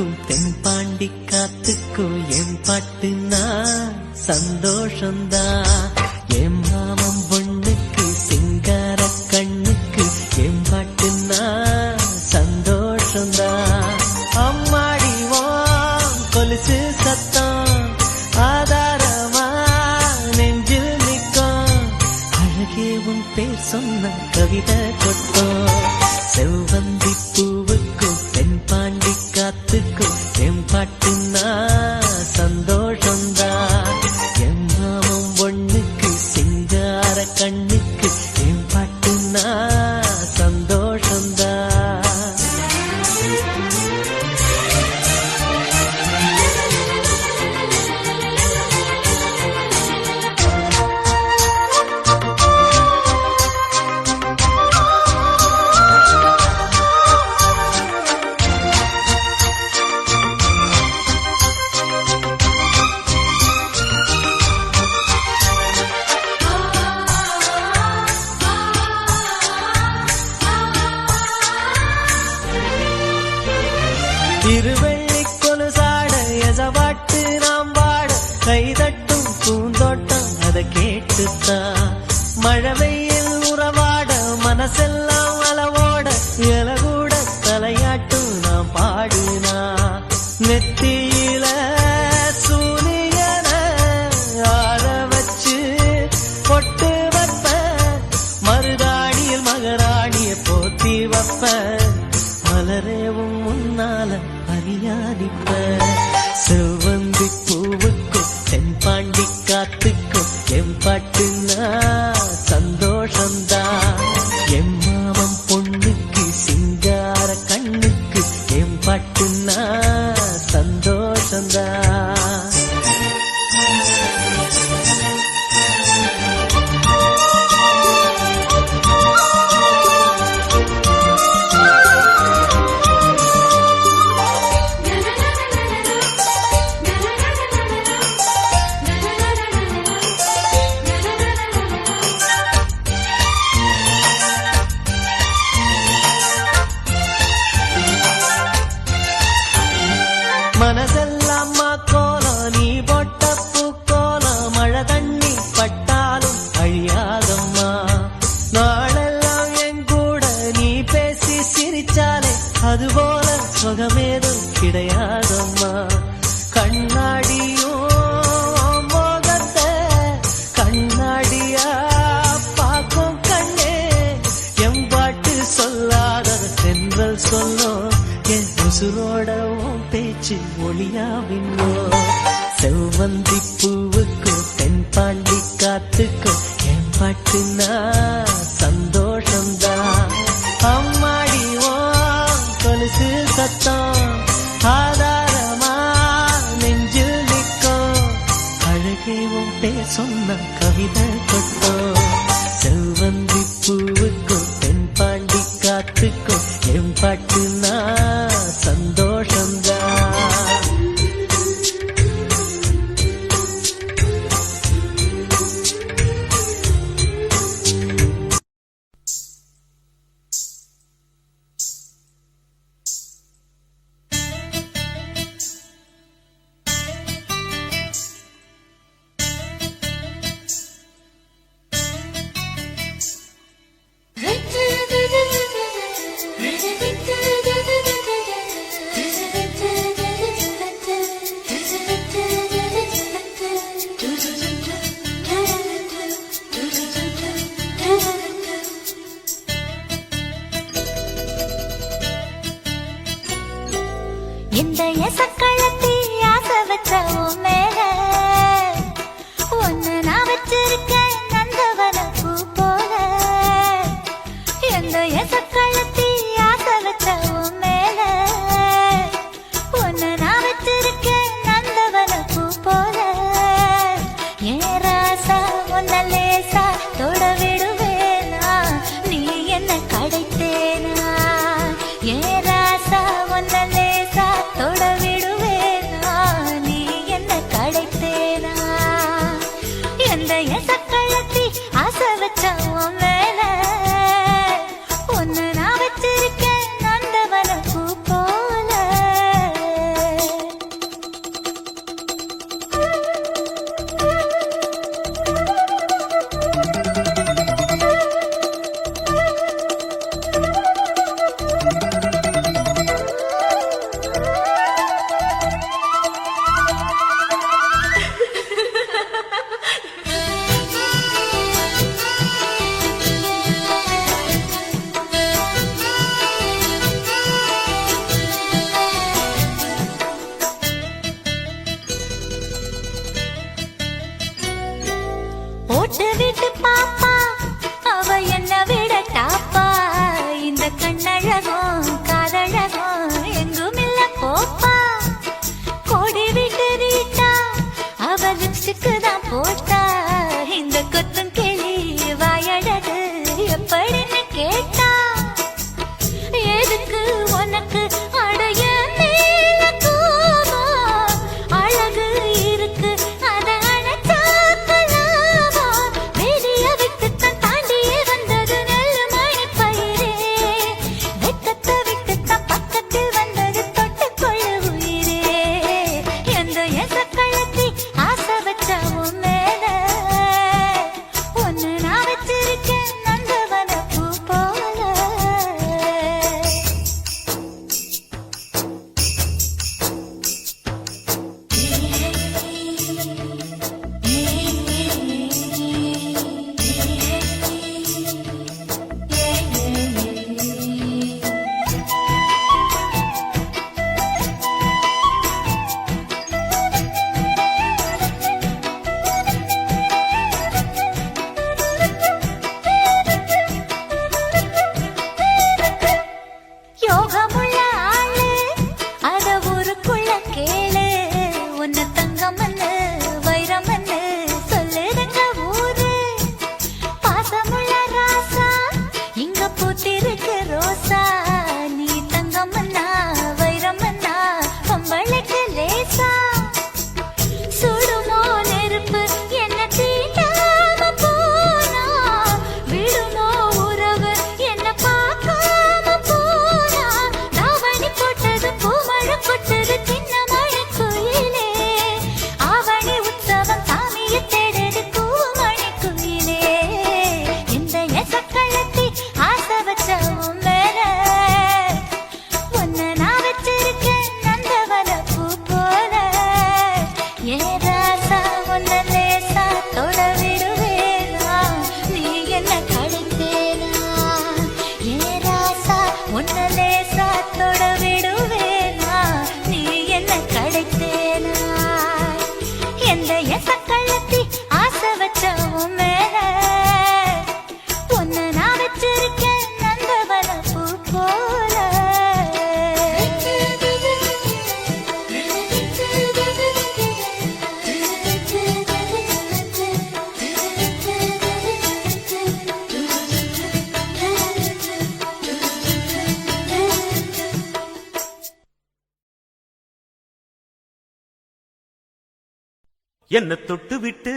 பூவுக்கும் தென்பாண்டி காத்துக்கும் என் பாட்டுனா சந்தோஷந்தான். என் மாமன் பொண்ணுக்கு சிங்கார கண்ணுக்கு என் பாட்டுனா சந்தோஷந்தான். அம்மாடிவோம் கொலுசு சத்தம் ஆதாரமா நெஞ்சில் நிற்கும். அழகே உன் பேர் சொன்ன கவிதை கொட்டும். செவ்வந்தி பூவுக்கும் தென்பாண்டி காத்துக்கும் என் பாட்டுனா சந்தோஷந்தான். என் மாமன் பொண்ணுக்கு சிங்கார கண்ணுக்கு என் பாட்டுனா சந்தோஷந்தான். திருவள்ளி கொலுசாட எசவாட்டு நாம் வாட கைதட்டும் பூந்தோட்டம் அதை கேட்டுத்தான். மழை வெயில் உறவாட மனசெல்லாம் அளவோட இலகூட தலையாட்டும் நாம் பாடுனா. நெத்தியில சூரியன ஆள வச்சு பொட்டு வைப்ப, மருதாணியில் மகராணிய போத்தி வைப்ப. மலரேவும் முன்னால பரியாதிப்ப. செவ்வந்தி பூவுக்கும் தென்பாண்டி காத்துக்கும் என் பாட்டுனா சந்தோஷந்தான். என் மாமன் பொண்ணுக்கு சிங்கார கண்ணுக்கு என் பாட்டுனா சந்தோஷந்தான். மனசெல்லாம்மா கோலம் நீ பொட்ட பூக்கோலம். மழை தண்ணி பட்டாலும் அழியாதம்மா. நாளெல்லாம் என் கூட நீ பேசி சிரிச்சாலே அதுபோல சுகமேதும் கிடையாதம்மா. கண்ணாடியும் மோகத்தை கண்ணாடியா பார்க்கும் கண்ணே. என் பாட்டு சொல்லாதது தென்றல் சொல்லும். என் உசுரோட பேச்சு ஒளியாவின்னோ. செவ்வந்தி பூவுக்கும் தென்பாண்டி காத்துக்கும் என் பாட்டுனா சந்தோஷந்தான். அம்மாடிவோம் கொலுசு சத்தம் ஆதாரமா நெஞ்சில் நிற்கும். அழகே உன் பேர் சொன்ன கவிதை கொட்டும். செவ்வந்தி பூவுக்கும் தென்பாண்டி காத்துக்கும் என் பாட்டுனா சந்தோஷந்தான். இந்த எசக்களத்தி ஆசை வச்ச உன் மேல ஒன்னு நான் வச்சிருக்கேன் நந்தவன பூ போல. இந்த எசக்களத்தி ஆசை வச்ச உன் மேல ஒன்னு நான் வச்சிருக்கேன் நந்தவன பூ போல. ஏன் ராசா ஒன்ன லேசா தொட விடுவேனா நீ என்ன கடைத்தேனா. ஏன் ராசா ஒன்ன லேசா தொட விடுவேனா நீ என்ன கடைத்தே. ஓட்டு விட்டு பாப்பா அவ என்ன விட டாப்பா இந்த கண்ணழகும் காதழகும் எங்கும் இல்ல போப்பா கோடி விட்டு ரீட்டா அவ லிப்ஸ்டிக்கு தான் போட்டா இந்த கொத்தும் கிளி வாயழகு எப்படின்னு கேட்டா எதுக்கு உனக்கு அடைய மேல கோபம் அழகு இருக்கு அத அணைச்சாக்கலாமா வெளிய விட்டுத்தான் தாண்டியே வந்தது நெல் மணி பயிரே வெக்கத்தை விட்டுத்தான் பக்கத்தில் வந்தது தொட்டுக்கொள்ள உயிரே எந்த எசக்கழத்தி ஆசை வச்ச உன் மேல ஒன்னு நான் வச்சிருக்கேன் நந்தவன பூ போல யோகமுள்ள ஆளு அத ஊருக்குள்ள கேளு உன்ன தங்கமன்னு வைரமன்னு சொல்லுதுங்க ஊரு பாசமுள்ள ராசா இங்க பூத்திருக்கு ரோசா நீ தங்கமன்னா வைரமன்னா பொம்பளைக்கு லேசா சுடுமோ நெருப்பு என்ன தீண்டாம போனா விடுமோ உறவு என்ன பார்க்காம போனா தாவணி போட்டது பூமழை கொட்டது சின்ன மழை குயிலே ஆவணி உற்சவம் சாமியை தேடுது பூமணி குயிலே இந்த எசக்கழத்தி ஆசை வச்ச உன் மேல ஒன்ன நான் வச்சிருக்கேன் நந்தவன பூ போல ஏ ராசா உன்ன லேசா தொட விடுவேனா நீ என்ன கழித்தேனா ஏ ராசா உன்ன லேசா தொட விடுவேனா நீ என்ன கழித்தேனா எந்த எசக்கழத்தி ஆசை வச்ச உன் மேல ஒன்ன நான் வச்சிருக்கேன் நந்தவன பூ போல என்ன தொட்டு விட்டு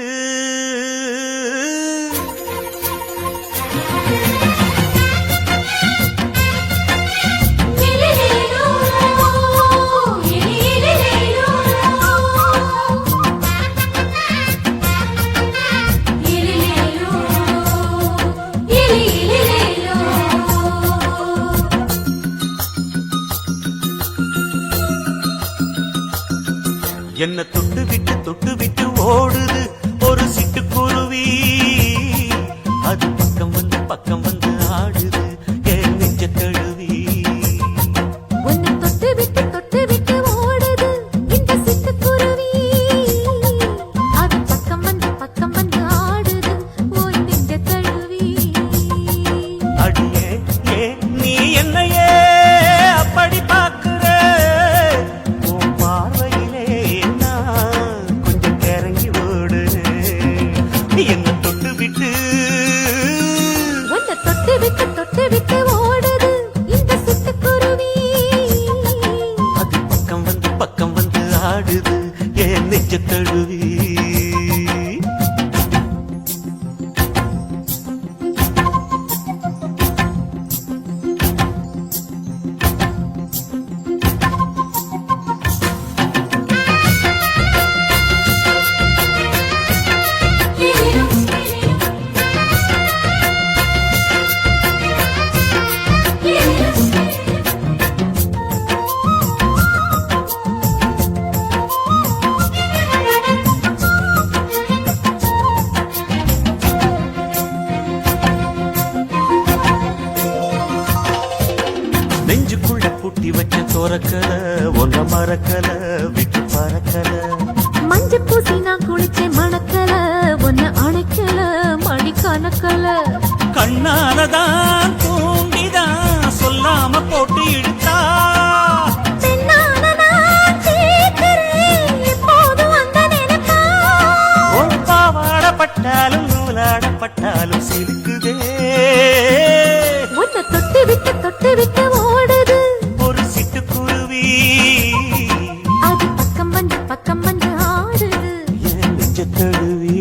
என்ன தொட்டு விட்டு ஓடுது ஒரு சிட்டுக்குருவி அது பக்கம் வந்து ஆடுது என் நெஞ்ச தழுவி உன்னை தொட்டு விட்டு ஓடுது இந்த சிட்டுக்குருவி அது பக்கம் வந்து ஆடுது உன் நெஞ்ச தழுவி அடியே ஏ நீ என்னையே அப்படி பார்க்கிற உன் பார்வையிலே நான் கொஞ்சம் கிறங்கி ஓடு என்ன தொட்டு விட்டு உன்னை தொட்டு விட்டு ஓடுது இந்த சிட்டுக்குருவி அது பக்கம் வந்து ஆடுது என் நெஞ்ச தழுவி நெஞ்சுக்குள்ள பூட்டி வச்ச தோரக்கல ஒன்ன மறக்கல விட்டு பறக்கல மஞ்சள் பூசி நான் குளிச்சேன் மணக்கல ஒன்ன அணைக்கல பார்க்கல. கண்ணாலதான் தூண்டிதான் சொல்லாம போட்டு இழுத்தா. பெண்ணான நான் கேட்கிறேன், எப்போதும் அந்த நினைப்பா. உன் பாவாடப்பட்டாலும் நூலாடப்பட்டாலும் சிரிக்குதே. உன்னை தொட்டு விட்டு ஓடுது ஒரு சிட்டுக்குருவி, அது பக்கம் வந்து ஆடுது. என் நெஞ்ச தழுவி.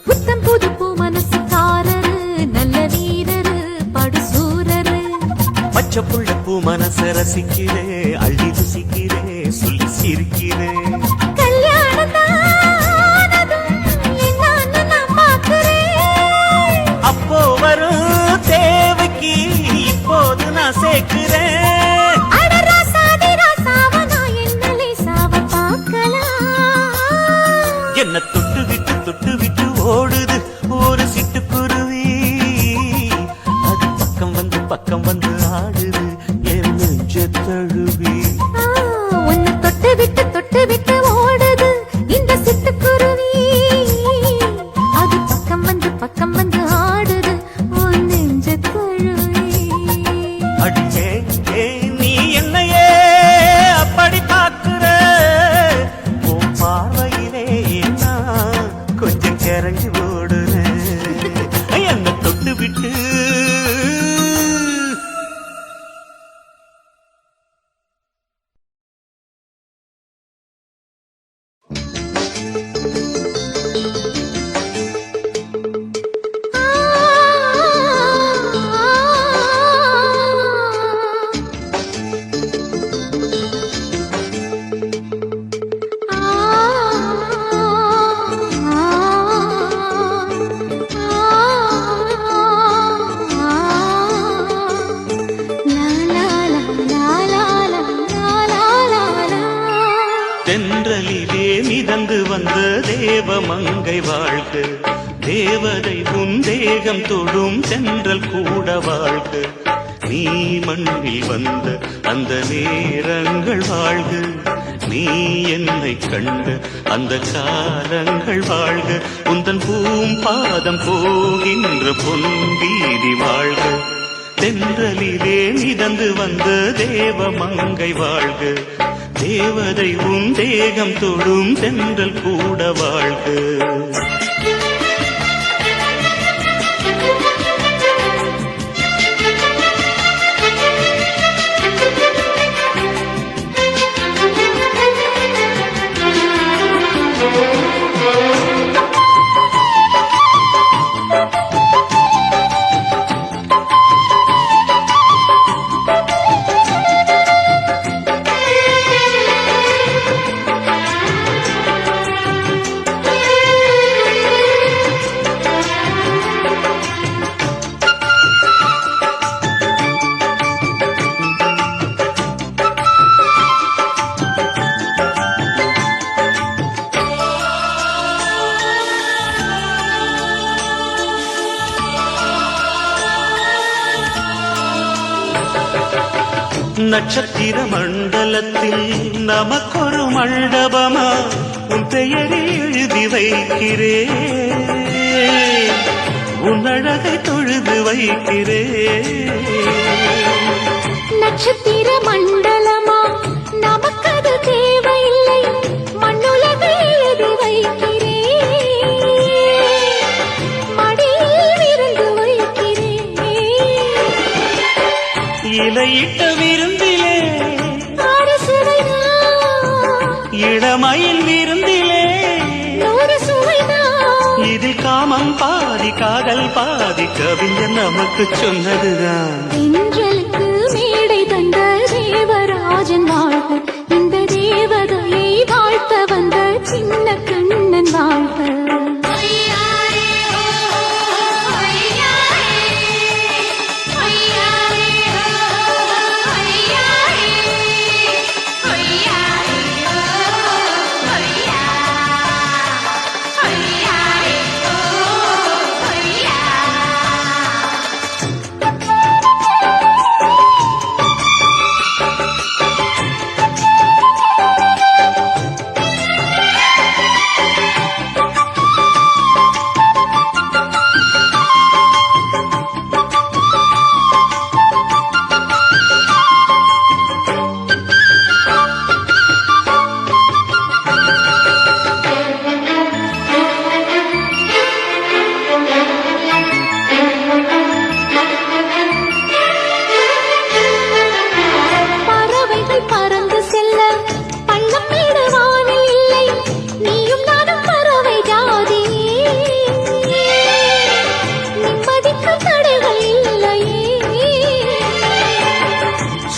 புத்தம் புது பூ மனசுக்காரரு, நல்ல வீரரு, படுசூரரு. பச்சை புள்ள பூ மனச ரசிக்கிறே, அள்ளி ருசிக்கிறே, சொல்லி சிரிக்கிறே. கல்யாணம் தானதும் என்னன்னு நான் பார்க்கிறேன். அப்போ வரும் தேவைக்கு இப்போது நான் சேர்க்கிறேன். அட ராசாதி ராசாவ நான் என்ன லேசாவ பார்க்கலாம். என்ன தொட்டு விட்டு ஓடுது ஒரு சிட்டுக்குருவி, அது பக்கம் வந்து ஆடுது என் நெஞ்ச தழுவி. உன்னை தொட்டு விட்டு ஓடுது இந்த சிட்டுக்குருவி, அது பக்கம் வந்து ஆடுது உன் நெஞ்ச தழுவி. அடியே நீ என்னையே அப்படி பார்க்கிற, உன் பார்வையிலே நான் கொஞ்சம் கிறங்கி ஓடுறேன். என்ன தொட்டு விட்டு தென்றலிலே மிதந்து வந்த தேவமங்கை வாழ்க, தேவதை உன் தேகம் தொடும் தென்றல் கூட வாழ்க. நீ மண்ணில் வந்த அந்த நேரங்கள் வாழ்க, நீ என்னை கண்ட அந்த காலங்கள் வாழ்க. உந்தன் பூம்பாதம் போகின்ற பொன்வீதி வாழ்க. தென்றலிலே மிதந்து வந்த தேவமங்கை வாழ்க, தேவதை உன் தேகம் தொடும் தென்றல் கூட வாழ்க. நட்சத்திர மண்டலத்தில் நமக்கொரு மண்டபமா உன் பெயரை எழுதி வைக்கிறேன், உன் அழகை தொழுது வைக்கிறேன். நட்சத்திர மண்டலமா நமக்கது தேவையில்லை, மண்ணுலகை எழுதி வைக்கிறேன், மடியில் விருந்து வைக்கிறேன். இலையிட்ட விருந்திலே ஆறு சுவைதான், இளமையில் விருந்திலே நூறு சுவைதான். இதில் காமம் பாதி காதல் பாதி கவிஞர் நமக்கு சொன்னதுதான். தென்றலுக்கு மேடை தந்த தேவராஜன் வாழ்க, இந்த தேவதையை வாழ்த்த வந்த சின்ன கண்ணன் வாழ்க.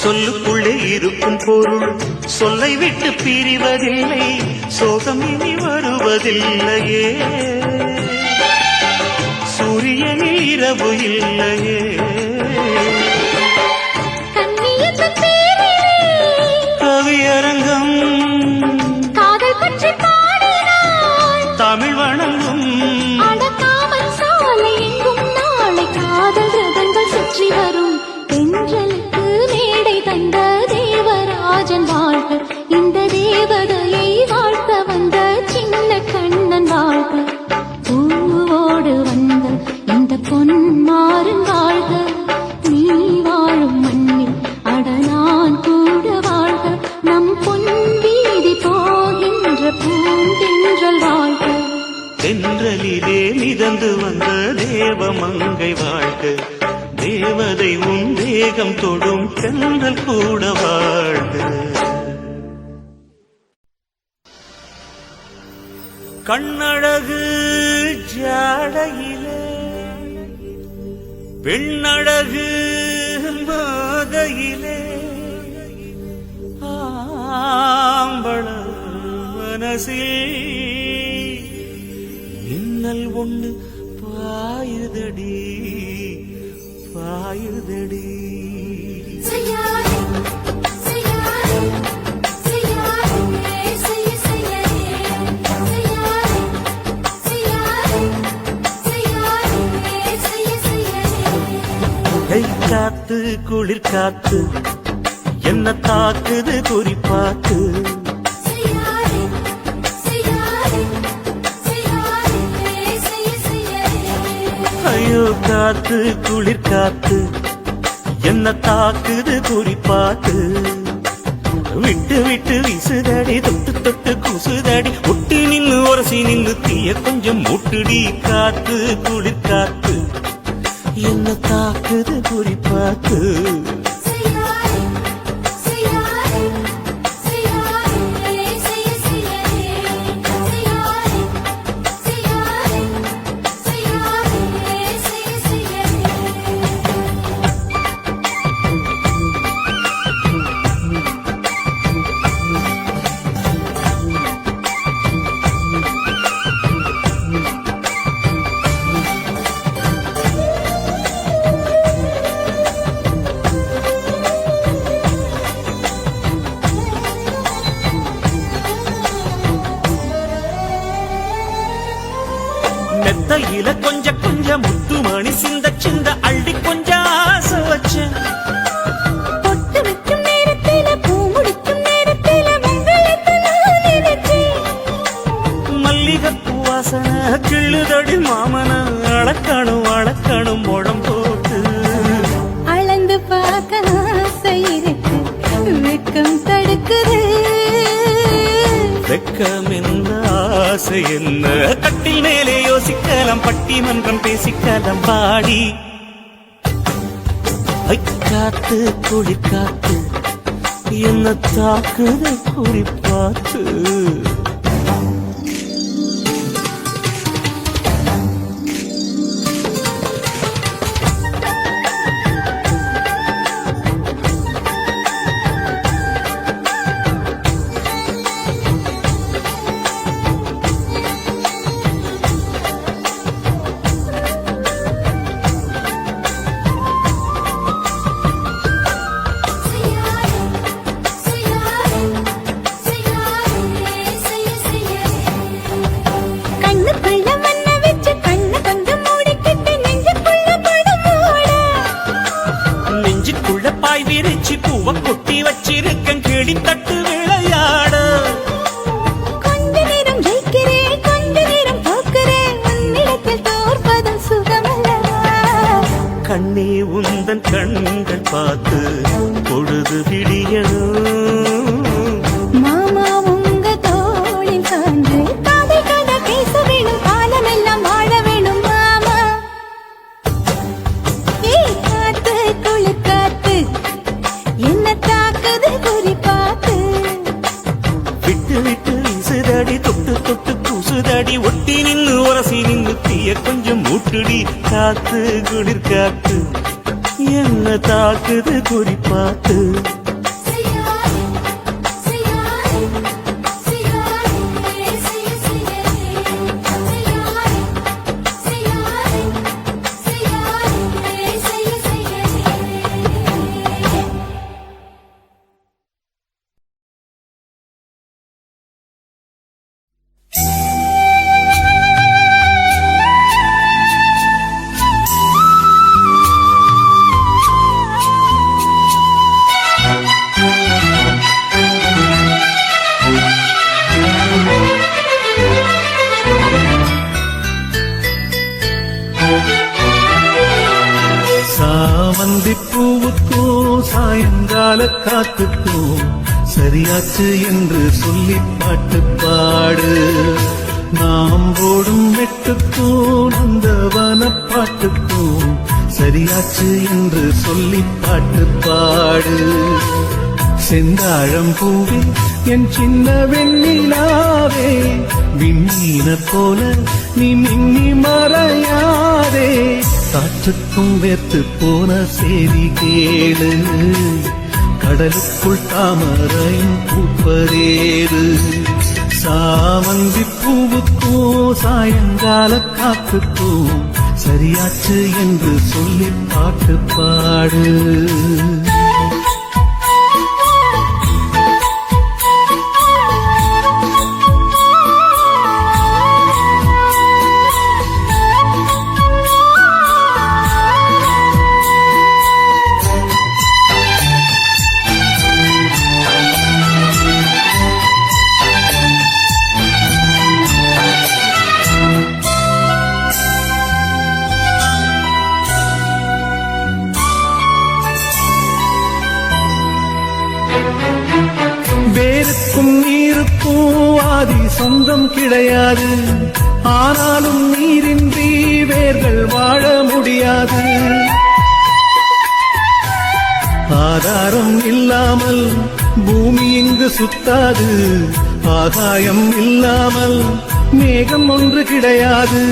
சொல்லுக்குள்ளே இருக்கும் பொருள் சொல்லை விட்டு பிரிவதில்லை, சோகம் இனி வருவதில்லையே, சூரியனில் இரவு இல்லையே. கவியரங்கம் காதல் பற்றி பாடினாள், தமிழ் வணங்கும் அடக்காமல் சாலை எங்கும் நாளை காதல் ரதங்கள் சுற்றி வரும். தென்றலுக்கு மேடை தந்த தேவராஜன் வாழ்க, இந்த தேவதையை வாழ்த்த வந்த சின்ன கண்ணன் வாழ்க. பூவோடு வந்த இந்த பொன்மாறன் வாழ்க, நீ வாழும் மண்ணில் அட நான் கூட வாழ்க, நம் பொன் வீதி போகின்ற பூந்தென்றல் வாழ்க. தென்றலிலே மிதந்து வந்த தேவமங்கை வாழ்க, தேவதை உன் தேகம் தொடும் தென்றல் கூட வாழ்க. கண்ணழகு ஜாடையிலே பெண்ணழகு மாதையிலே ஆம்பள மனசில் மின்னல் ஒண்ணு பாயுதடி பாயுதடி. காத்து குளிர் காத்து என்ன தாக்குது குறிப்பாத்து, ஐயோ காத்து குளிர் காத்து என்ன தாக்குது குறிப்பாத்து, விட்டு விட்டு வீசுதடி தொட்டு தொட்டு கூசுதடி, ஒட்டி நின்னு உரசி நின்னு தீய கொஞ்சம் மூட்டுடி. காத்து குளிர் காத்து என்ன தாக்குது குறிப்பாத்து. மெத்தையில கொஞ்ச கொஞ்ச முத்து மணி சிந்த சிந்த அள்ளி கொஞ்ச ஆசை வச்சேன், பொட்டு வைக்கும் நேரத்தில பூ முடிக்கும் நேரத்தில மங்களத்தை நான் நினைச்சேன். மல்லிகைப்பூ வாசனை கிள்ளுதடி மாமன அளக்கணும் அளக்கணும் முழம் போட்டு, அளந்து பார்க்க ஆசை இருக்கு வெக்கம் தடுக்குது, வெக்கம் என்ன ஆசை என்ன, கட்டில் மேலே யோசிக்கலாம் பட்டிமன்றம் பேசிக்கலாம் பாடி. காத்து குளிர் காத்து என்ன தாக்குது குறிப்பாத்து. பார்த்து பொழுது விடியணும். மாமா உங்க தோளில் சார்ந்து காதல் கதை பேச வேணும், காலமெல்லாம் வாழ வேணும் மாமா. ஏய் காத்து குளிர் காத்து என்ன தாக்குது குறி பார்த்து. விட்டு விட்டு வீசுதடி தொட்டு தொட்டு பூசுதடி ஒட்டி நின்னு உரசி நின்னு தீய கொஞ்சம் மூட்டுடி. காத்து குளிர் காத்து என்ன தாக்குது குறி பார்த்து. சாமந்திப்பூவுக்கும் சாயங்கால காத்துக்கும் சரியாச்சு என்று சொல்லி பாட்டு பாடு. நாம் போடும் வெட்டுக்கும் நந்தவன பாட்டுக்கும் சரியாச்சு என்று சொல்லி பாட்டு பாடு. செந்தாழம் பூவே என் சின்ன வெண்ணிலாவே, விண்ணீன போல நீ மின்னி மறையாதே. காற்றுக்கும் வேத்து போன செய்தி கேளு, கடலுக்குள் தாமரையும் பூப்பதேது. சாமந்தி பூவுக்கும் சாயங்கால காத்துக்கும் சரியாச்சு என்று சொல்லி பாட்டு பாடு. வேருக்கும் நீருக்கும் ஆதி சொந்தம் கிடையாது, ஆனாலும் நீரின்றி வேர்கள் வாழ முடியாது. ஆதாரம் இல்லாமல் பூமி இங்கு சுத்தாது, ஆகாயம் இல்லாமல் மேகம் ஒன்று கிடையாது.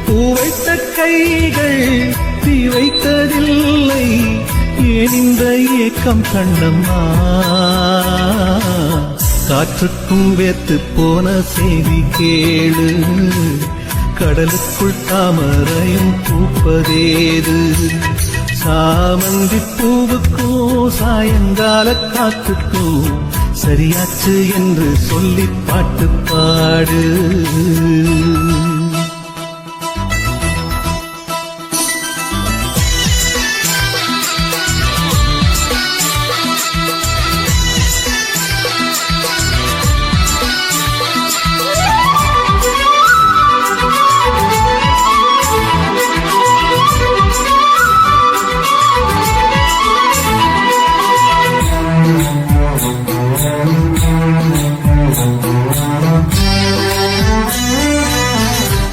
பூ வைத்த கைகள் தீ வைத்ததில்லை, ஏன் இந்த ஏக்கம் கண்ணம்மா. காற்றுக்கும் வேத்து போன செய்தி கேளு, கடலுக்குள் தாமரையும் பூப்பதேது. சாமந்தி பூவுக்கும் சாயங்கால காத்துக்கும் சரியாச்சு என்று சொல்லி பாட்டு பாடு.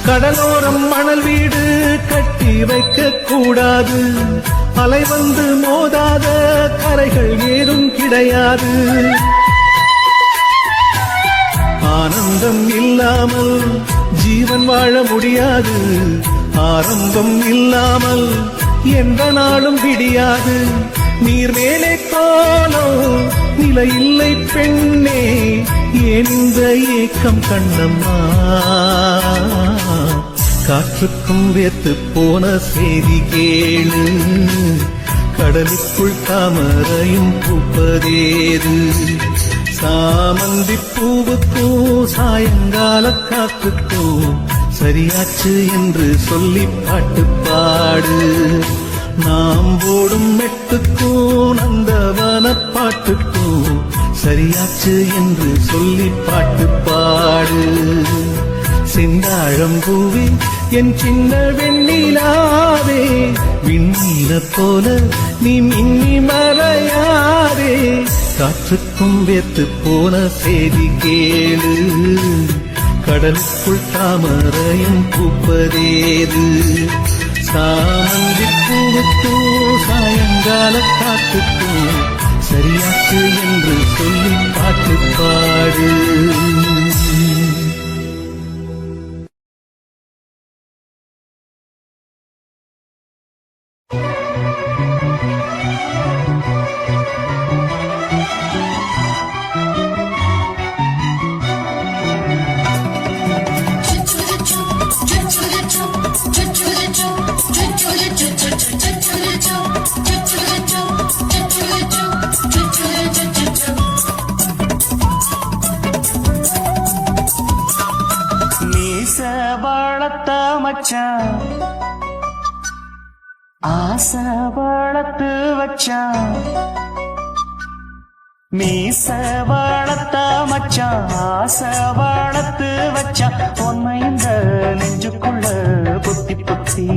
கடலோரம் மணல் வீடு கட்டி வைக்க கூடாது, அலை வந்து மோதாத கரைகள் ஏதும் கிடையாது. ஆனந்தம் இல்லாமல் ஜீவன் வாழ முடியாது, ஆரம்பம் இல்லாமல் எந்த நாளும் விடியாது. நீர் மேலே கோலம் நிலை இல்லை பெண்ணே, ஏன் இந்த ஏக்கம் கண்ணம்மா. காற்றுக்கும் வேத்து போன செய்தி கேளு, கடலுக்குள் தாமரையும் பூப்பதேது. சாமந்தி பூவுக்கும் சாயங்கால காத்துக்கும் சரியாச்சு என்று சொல்லி பாட்டு பாடு. நாம் போடும் மெட்டுக்கும் நந்தவன பாட்டுக்கும் சரியாச்சு என்று சொல்லி பாட்டு பாடு. செந்தாழம் பூவே என் சின்ன வெண்ணிலாவே விண்ணில போல நீ மின்னி மறையாதே காற்றுக்கும் வேத்து போன செய்தி கேளு கடலுக்குள் தாமரையும் பூப்பதேது சாமந்தி பூவுக்கும் சாயங்கால காத்துக்கும் சரியாச்சு என்று சொல்லி பாட்டு பாடு வளர்த்த மச்சான் ஆசை வளர்த்து வச்சான் மீச வளர்த்த மச்சான் ஆசை வளர்த்து வச்சான் உன்னை இந்த நெஞ்சுக்குள்ள புத்தி புத்தி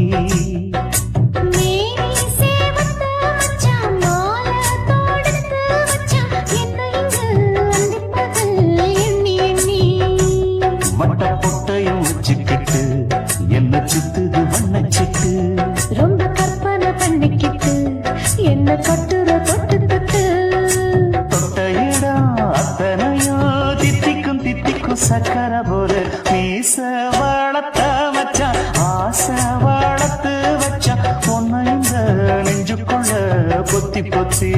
என்ன சுத்துது வண்ணச்சிட்டு ரொம்ப கற்பனை பண்ணிக்கிட்டு என்ன கட்டுற தொட்டு தொட்டு தொட்ட இடம் அத்தனையோ தித்திக்கும் தித்திக்கும் சக்கர போல மீச வளர்த்த மச்சான் ஆசை வளர்த்து வச்சான் பொண்ணு இந்த நெஞ்சுக்குள்ள பொத்தி பொத்தி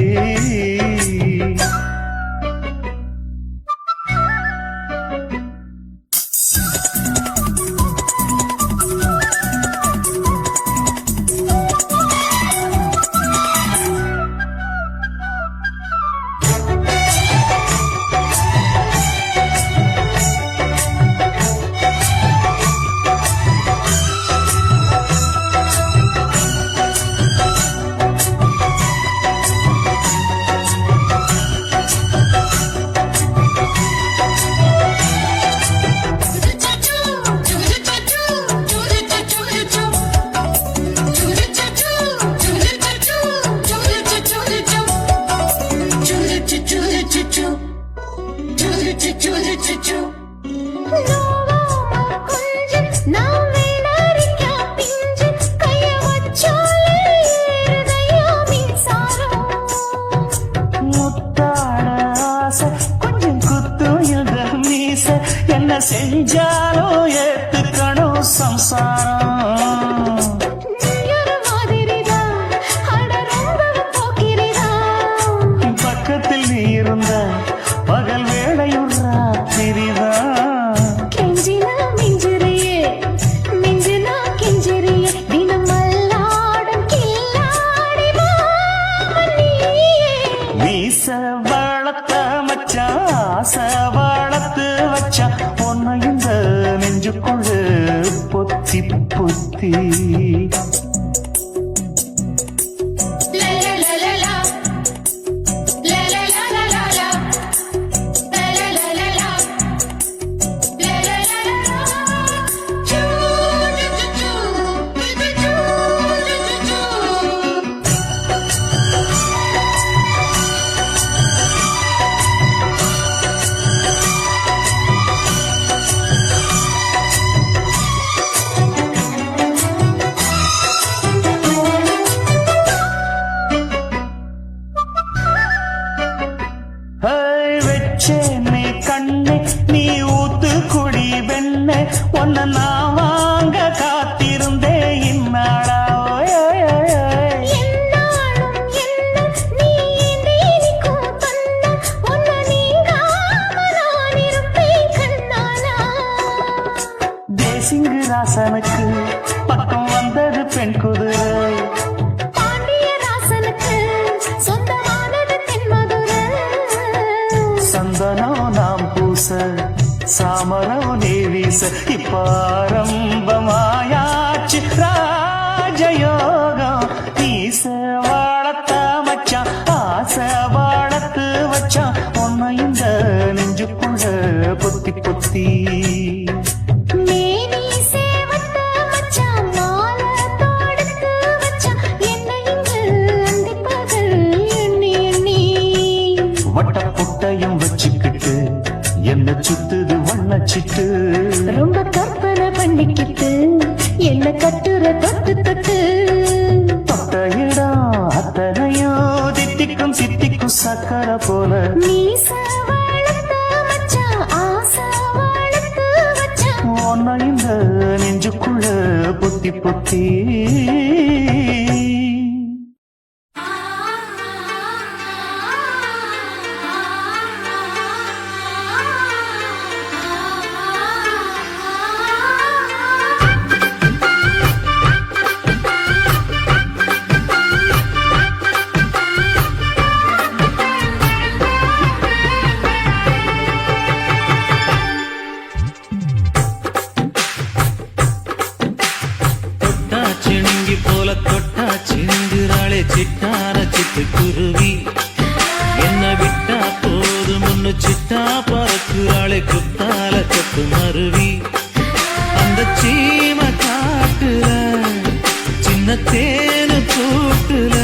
என்ன செஞ்சாலும் ஏத்துக்கணும் சம்சாரம் பக்கத்தில் நீ இருந்த பகல் வேளையும் ராத்திரிதான் கெஞ்சினா மிஞ்சிரியே மிஞ்சினா கெஞ்சிரியே தினமல்லாடும் கில்லாடி மீச வளர்த்த மச்சான் ஆசை வளர்த்து வச்சான் பொண்ணு இந்த நெஞ்சுக்குள்ள பொத்தி பொத்தி வெச்சேனே கண்ணே நீ ஊத்து குடி வெண்ணே ஒன்ன நான் வாங்க காத்திருந்தே இந்நாளா தேசிங்கு ராசனுக்கு பக்கம் வந்தது பெண் குதிரை சந்தனம் நாம் பூச சாமரம் நீ வீச இப்பாரம்பமாயாச்சு ராஜயோகம் ஈச வாழத்த மச்சான் ஆசை வாழத்து வச்சான் உன்னை இந்த நெஞ்சுக்குள்ள பொத்தி பொத்தி சுத்துது வண்ணச்சிட்டு ரொம்ப கற்பனை பண்ணிக்கிட்டு என்ன கட்டுற தொட்டு தொட்டு தொட்ட இடம் அத்தனையோ தித்திக்கும் சித்திக்கும் சக்கர போல மீச வளர்த்த மச்சான், ஆசை வளர்த்து வச்சான். ஒன்ன இந்த நெஞ்சுக்குள்ள பொத்தி பொத்தி சிணுங்கி போல தொட்டா சிந்துராளே சிட்டார சிட்டு குருவி என்ன விட்டா போதும் முன்னு சிட்டா பறக்குறாளே குத்தால கொத்து மருவி அந்த சீம காட்டுல சின்ன தேனு கூட்டுல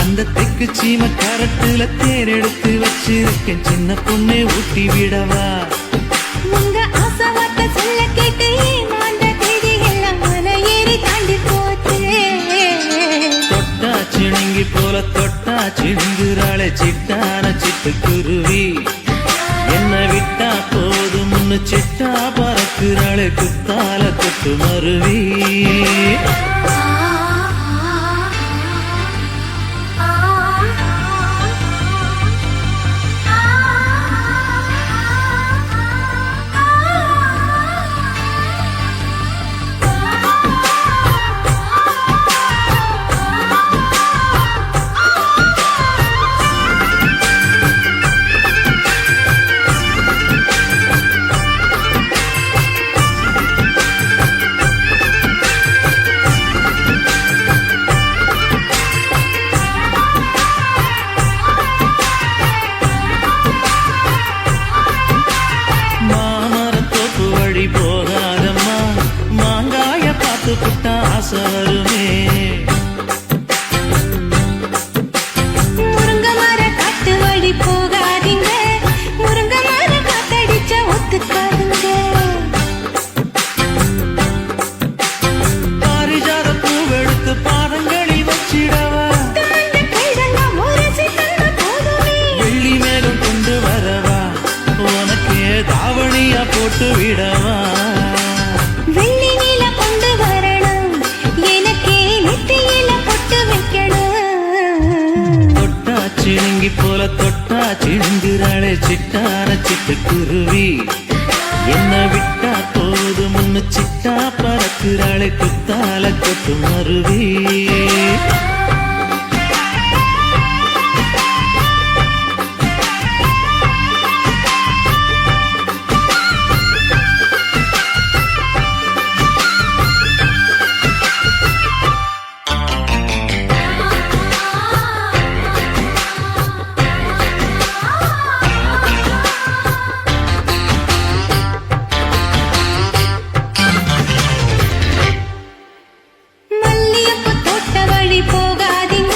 அந்த தெக்கு சீம கரட்டுல தேர் எடுத்து வச்சிருக்கேன் சின்ன பொண்ணே ஊட்டி விடவா உங்க ஆசை வார்த்தை சொல்ல கேட்டு ஏமாந்த தேதி எல்லாம் மலை ஏறி தாண்டி போச்சு. தொட்டா சிணுங்கி போல தொட்டா சிந்துராளே சிட்டான சிட்டு குருவி என்ன விட்டா போதும் முன்னு சிட்டா பறக்குறாளே குத்தால கொத்து மருவி மாமரத்தோப்பு வழி போகாதம்மா மாங்காய பார்த்து புட்டா ஆசை வருமே முருங்க மர காட்டு வழி போகாதீங்க, முருங்க மர காத்தடிச்ச ஒத்துக்காதுங்க. பாரிஜாத பூவெடுத்து பாதங்களில் வச்சிடவா தாண்ட கைதெல்லாம் உரசி தந்தா போதுமே. வெள்ளி மேகம் கொண்டு வரவா உனக்கே தாவணியா போட்டு விடவா வெள்ளி நீல கொண்டு வரணும், எனக்கே நெத்தியில பொட்டு வைக்கணும். தொட்டா சிணுங்கி போல தொட்டா சிணுங்குறாளே சிட்டான சிட்டு குருவி என்ன விட்டா போதும் முன்னு சிட்டா பறக்குறாளே குத்தால கொத்து மருவி மல்லிகைப்பூ தோட்ட வழி போகாதீங்க,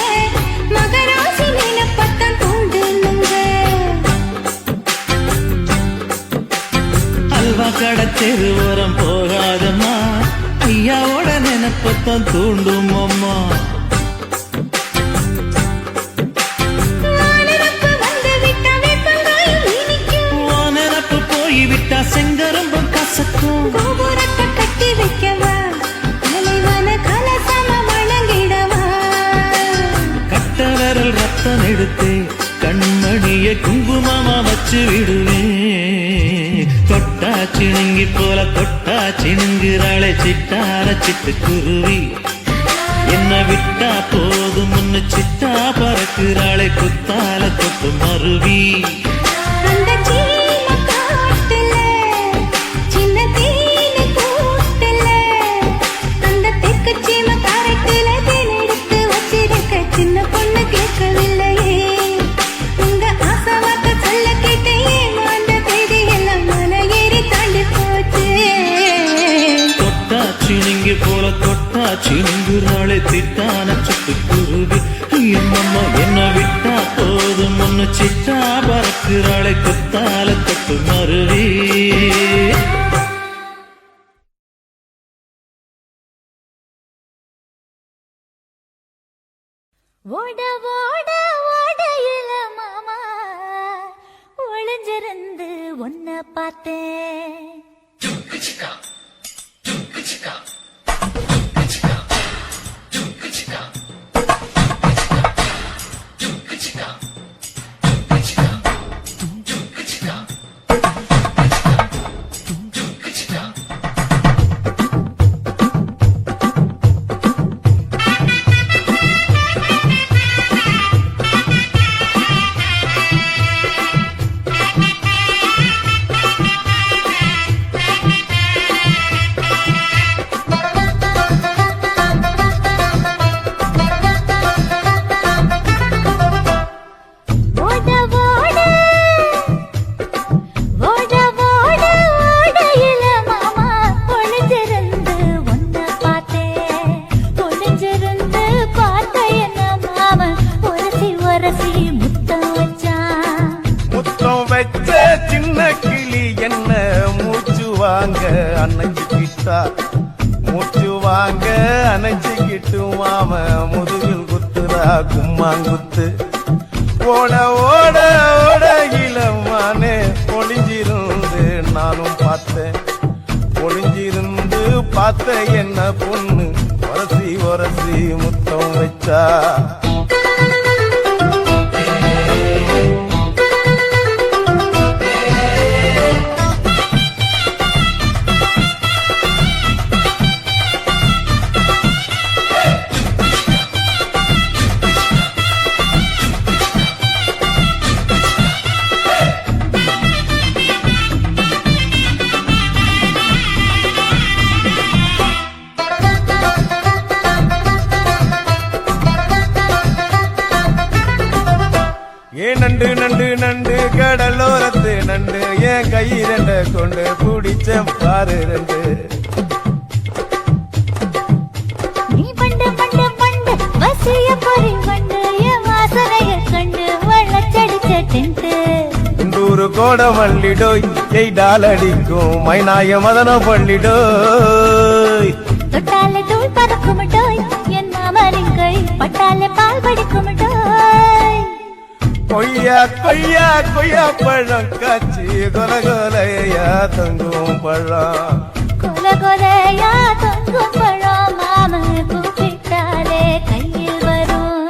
மகராசி நிலப்பத்தான் தூண்டுனுங்க. அல்வா கடை தெருவோரம் போகாதம்மா ஐயாவோட நினைப்பத்தான் தூண்டும் அம்மா வானரப்பு வந்து விட்டா வேப்பங்காயும் இனிக்கும். நினப்பு போய்விட்டா செங்கரும்பும் கசக்கும் கோபுரத்தை கட்டி வைக்கவா, தலைவன கலசம வணங்கிடவா. கட்ட விரல் ரத்தம் எடுத்து கண்மணியை குங்குமமா வச்சு விடுவேன் தொட்டா சிணுங்கி போல தொட்டா சிணுங்குறாளே சிட்டார சிட்டு குருவி என்ன விட்டா போதும் முன்னு சிட்டா பறக்குறாளே குத்தால கொத்து மருவி அந்த சீம காட்டுல சின்ன தேனு கூட்டுல அந்த தெற்கு சீம கரட்டுல தேன் எடுத்து வச்சிருக்க சின்ன பொண்ணு கேட்கவில்லையே. உங்க ஆசை வார்த்தை சொல்ல கேட்டு ஏமாந்த தேதி எல்லாம் மலை ஏறி தாண்டி போச்சு. தொட்டா சிணுங்கி போல தொட்டா சிணுங்குறாளே திட்டான சிட்டு குருவி எம்மம்மா என்ன விட்டா போதும் முன்னு சிட்டா பறக்குறாளே குத்தால கொத்து காட்டு மருவி ஓட ஓட ஓடையில மாமா ஒளிஞ்சிருந்து ஒன்ன பார்த்தேன் மூச்சு வாங்க அணைச்சிக்கிட்டு மாம முதுகில் குத்துதா கும்மாங்குத்து ஓட ஓட ஓட இளமானே ஒளிஞ்சிருந்து நானும் பார்த்தேன் ஒளிஞ்சிருந்து பார்த்த என்ன பொண்ணு உரசி உரசி முத்தம் வச்சா நண்டு நண்டு நண்டு கடலோரத்து நண்டு என் கை ரெண்ட கொண்டு பிடிச்ச பாரு ரெண்டு நீ பண்டு பண்டு பண்டு வசிய பொறி பண்டு என் வாசனைய கண்டு வள்ளச்சடிச்ச டென்ட் நூறு கோட மல்லிடோய் எய்டால் அடிக்கும் மைனாய மதன பள்ளிடோய் தொட்டாலே தூள் பறக்குமட்டோய் என் மாமனின் கை பட்டாலே பால் படிக்குமட்டோய் கொய்யா கொய்யா கொய்யா பழம் காட்சி கொல கொலையா தங்கும் பழம் கொல கொலையா தங்கும் பழம் மாம கூப்பிட்டாலே கையில் வரும்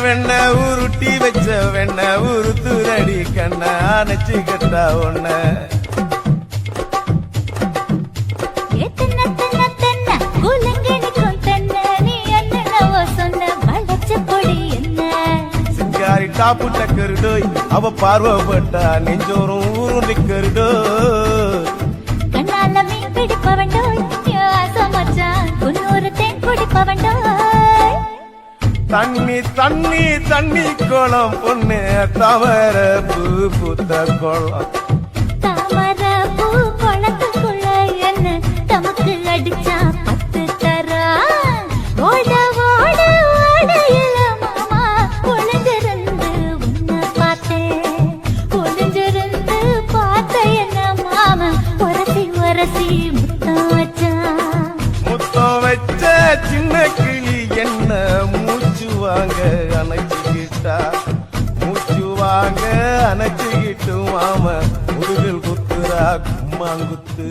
வெண்ண உருட்டி வச்ச வெண்ண உருத்துரடி கண்ண அணைச்சு கட்டா ஒண்ண சிங்காரி டாப்பு டக்கருடோய் அவ பார்வப்பட்டா நெஞ்சோறும் ஊரும் நிக்கருடோய் கண்ணால மீன் பிடிப்பவண்டோய் மச்சான் குன்னூறு தேன் குடிப்பவண்டோய் தண்ணி தண்ணி தண்ணி குளம் பொண்ணு தவற பூ பூத்த குளம் தாமர பூ குளத்துக்குள்ள என்ன தமக்கு அடிச்சா 10 தரா ஓட ஓட ஓடையில மாமா ஒளிஞ்சிருந்து உன்னை பார்த்தேன் ஒளிஞ்சிருந்து பார்த்த என்ன மாமா உரசி உரசி முத்தம் வச்சா முத்தம் வச்ச சின்ன கிளி என்ன மூச்சு வாங்க அணைச்சிக்கிட்டா மூச்சு வாங்க அணைச்சிக்கிட்டு மாம முதுகில் குத்துரா கும்மாங்குத்து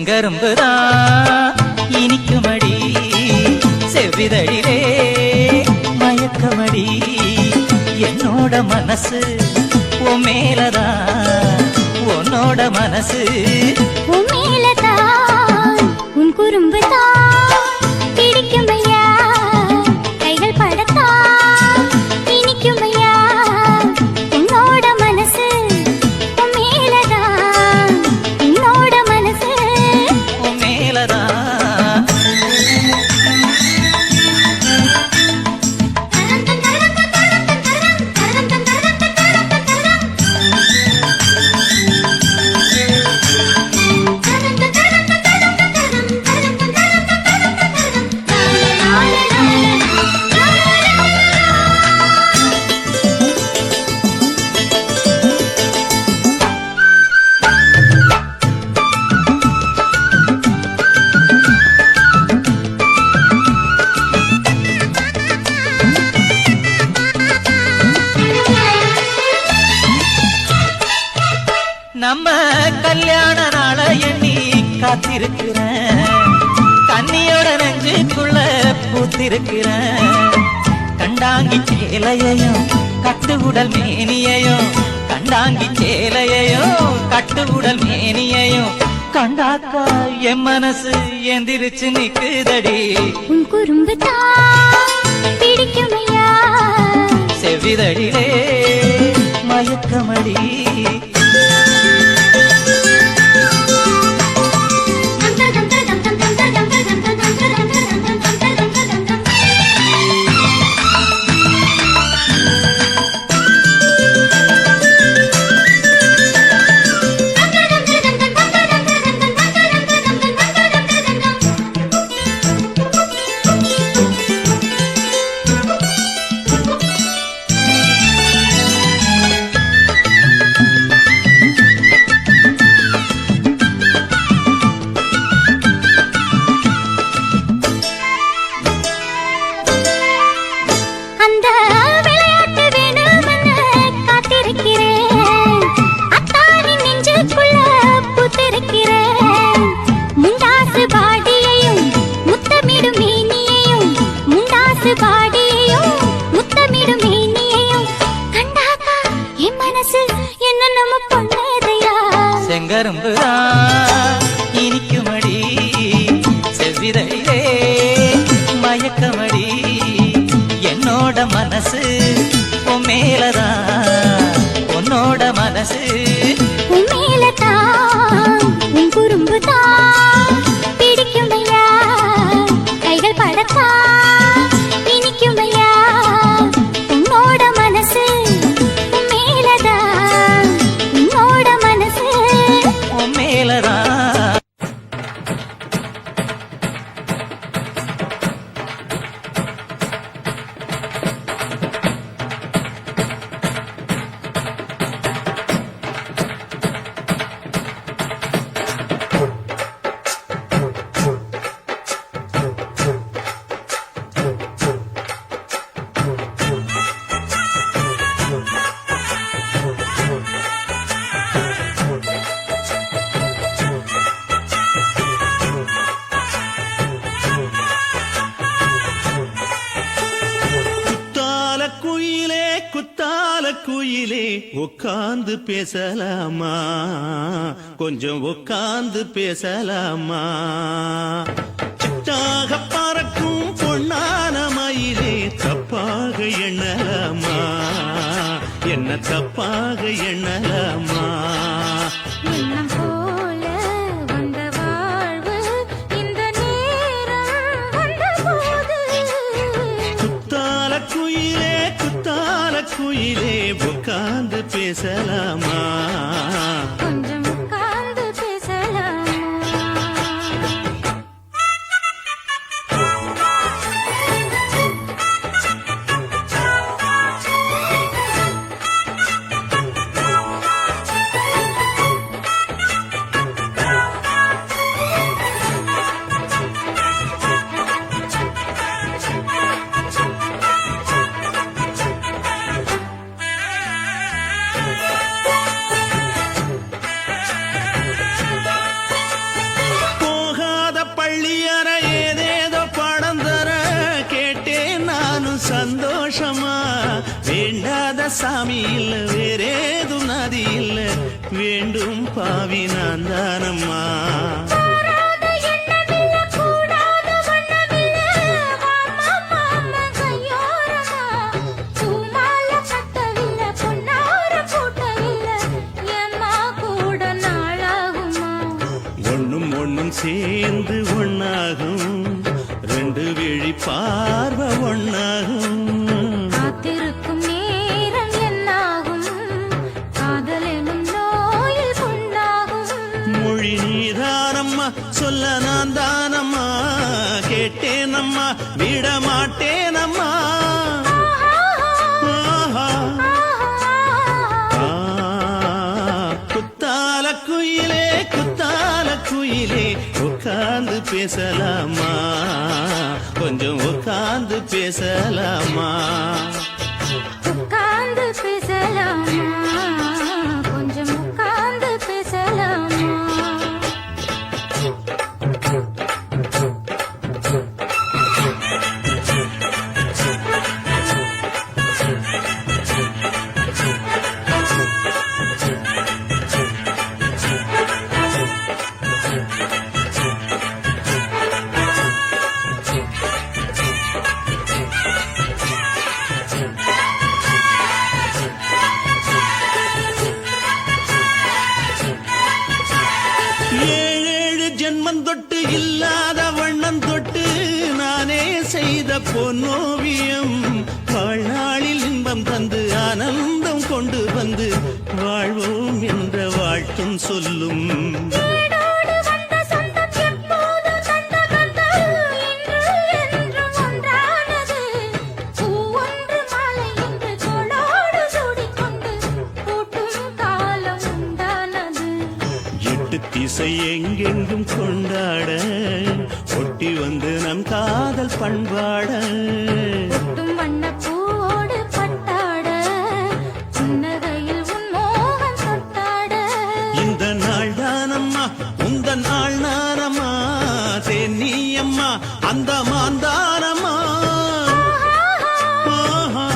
செங்கரும்புதான் இனிக்குமடி செவ்விதழிலே மயக்கமடி என்னோட மனசு உன் மேலதான் உன்னோட மனசு உன் மேலதான் உன் குறும்பு தான் பிடிக்கும் ஐயா கைகள் படத்தான் இனிக்கும் ஐயா உன்னோட மனசு உன் மேலதான் உன்னோட மனசு உன் மேலதான் நம்ம கல்யாண நாள எண்ணி காத்திருக்கிறேன் கண்ணியோட நெஞ்சுக்குள்ள பூத்திருக்கிறேன் கண்டாங்கி சேலையையும் கட்டு உடல் மேனியையும் கண்டாங்கி சேலையையும் கட்டு உடல் மேனியையும் கண்டாக்கா என் மனசு எந்திரிச்சு நிக்குதடி உன் குறும்பு தான் பிடிக்கும் ஐயா செவ்விதழிலே மயக்கமடி அந்த விளையாட்டு வேணும்னு காத்திருக்கிறேன் அத்தானின் நெஞ்சுக்குள்ள பூத்திருக்கிறேன் முண்டாசு பாடியையும் முத்தமிடும் மேனியையும் முண்டாசு பாடியையும் முத்தமிடும் மேனியையும் கண்டாக்கா என் மனசு என்ன நம்ம பொண்ணதையா செங்கரும்புதான் இனிக்குமடி செவ்விதழிலே மயக்கமடி என்னோட மனசு உன் மேலதான் உன்னோட மனசு உன் மேலதான் உன் குறும்பு தான் பிடிக்கும் ஐயா கைகள் படத்தான் இனிக்கும் ஐயா உன்னோட மனசு உன் மேலதான் உன்னோட மனசு உன் மேலதான் குத்தால குயிலே உட்கார்ந்து பேசலாமா கொஞ்சம் உட்கார்ந்து பேசலாமா சிட்டாக பறக்கும் பொன்னான மயிலே தப்பாக எண்ணலாமா என்ன தப்பாக எண்ணலாமா எண்ணம் போல வந்த வாழ்வு இந்த நேரம் வந்தபோது குத்தால குயிலே உட்கார்ந்து பேசலாமா கொஞ்சம் உட்கார்ந்து பேசலாமா வேண்டாத சாமி இல்ல வேறேதும் நதி இல்ல வேண்டும் பாவி நான் தானம்மா கூடாத எண்ணமில்ல, கூடாத வண்ணமில்ல, வாமா மாமா கையோரமா. பூமால கட்டவில்லை, பொன்னார பூட்டவில்லை, ஏம்மா கூட நாளாகுமா? ஒண்ணும் ஒண்ணும் சேர்ந்து ஒண்ணாகும் ரெண்டு விழி பார்வை ஒண்ணாகும் காத்திருக்கும் நேரம் என்னாகும்? காதல் எனும் நோயில் புண்ணாகும். மொழி நீதானம்மா சொல்ல நான் தானம்மா கேட்டேனம்மா விட மாட்டேனம்மா ஆஹா. குத்தால குயிலே குத்தால குயிலே உட்கார்ந்து பேசலாமா கொஞ்சம் உட்கார்ந்து பேசலாமா உட்கார்ந்து பேசலாமா, கொஞ்சம் உட்கார்ந்து பேசலாமா? ஏழேழு ஜென்மம் தொட்டு இல்லாத வண்ணம் தொட்டு நானே செய்த பொன்னோவியம் வாழ்நாளில் இன்பம் தந்து ஆனந்தம் கொண்டு வந்து வாழ்வோம் என்ற வாழ்த்தும் சொல்லும் வீடோடு வந்த சொந்தம் எப்போது தந்த பந்தம் இன்று என்றும் ஒன்றானது. பூ ஒன்று மாலை என்று தோளோடு சூடிக்கொண்டு பூட்டும் காலம் உண்டானது. எட்டு திசை எங்கெங்கும் கொண்டாட ஒட்டி வந்து நம் காதல் பண்பாட ஒட்டும் வண்ணப் பூவோடு பட்டாட, புன்னகையில் உன் மோகம் தொட்டாட. இந்த நாள் தானம்மா உந்த நாள் நானம்மா தென்னியம்மா அந்த மாந்தானம்மா ஆஹா.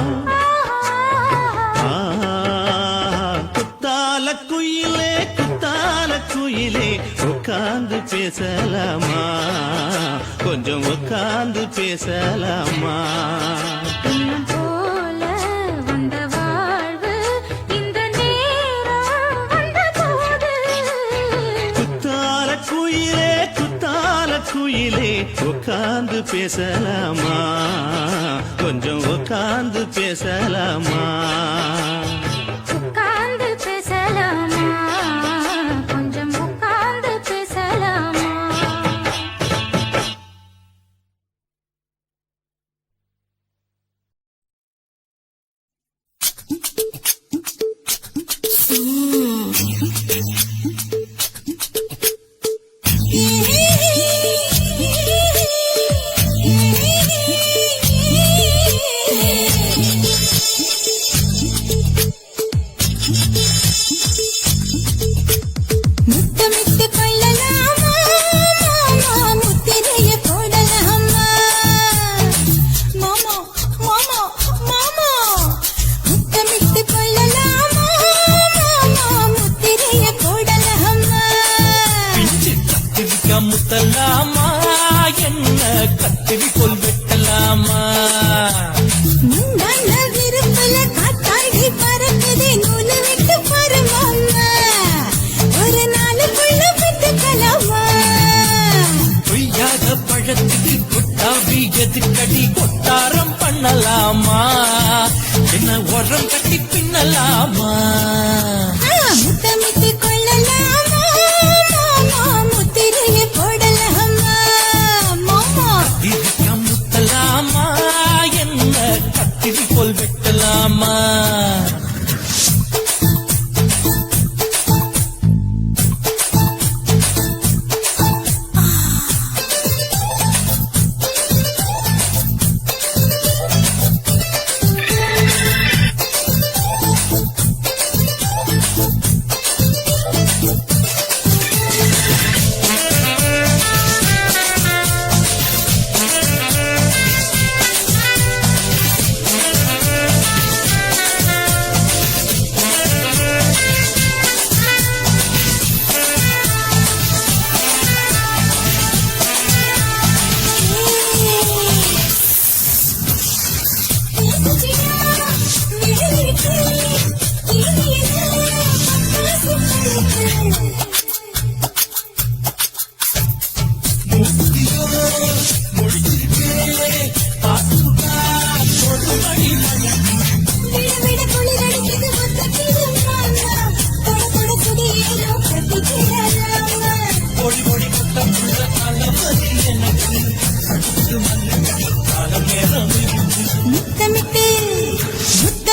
குத்தால குயிலே குத்தால குயிலே உட்கார்ந்து பேசலாமா கொஞ்சம் உட்கார்ந்து பேசலாமா இன்னும் போல வந்த வாழ்வு இந்த நேரம் வந்தபோது. குத்தால குயிலே குத்தால குயிலே உட்கார்ந்து பேசலாமா கொஞ்சம் உட்கார்ந்து பேசலாமா உட்கார்ந்து பேசலாமா, கொஞ்சம் உட்கார்ந்து பேசலாமா? முத்தமிட்டு கொள்ளலாமா, மாமா முத்திரைய போடலாமா? மாமா மாமா மாமா முத்தமிட்டு கொள்ளலாமா, மாமா முத்திரைய போடலாமா? கத்திரிக்கா முத்தலாமா என்ன கத்திரிக்கோள் வெட்டலாமா முன்னால விருப்பல காத்தாடி பறக்குதே நூலு விட்டு பரமாமா, ஒரு நாளுக்குள்ள பெற்றுக்கலாமா? பொய்யாத பழத்துக்கு கொட்டாவி எதுக்கடி கொட்டாரம் பண்ணலாமா என்ன உரம் கட்டி பின்னலாமா முத்தமிட்டு கொள்ளலாமா, மாமா முத்திரைய போடலாமா? மாமா கத்திரிக்கா முத்தலாமா என்ன கத்திரிக்கோள் வெட்டலாமா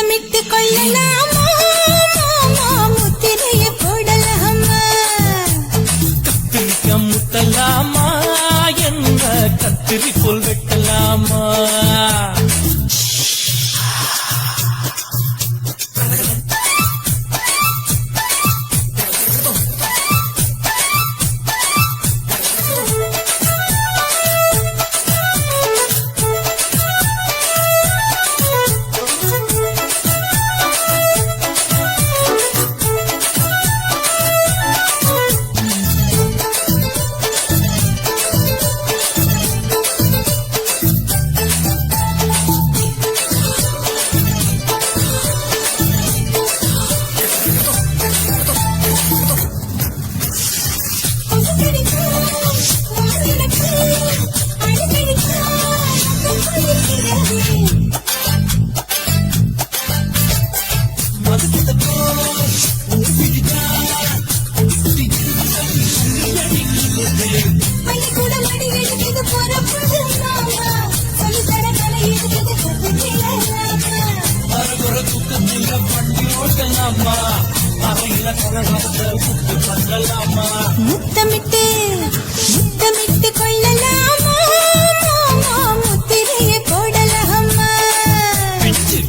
முத்தமிட்டு கொள்ளலாமா முத்திரையை போடலாமா கத்திரிக்க முத்தலாமா என்ன கத்திரி போல் வெட்டலாமா முத்தமிட்டு முத்தமிட்டு கொள்ளலாமா முத்திரையை போடலாமா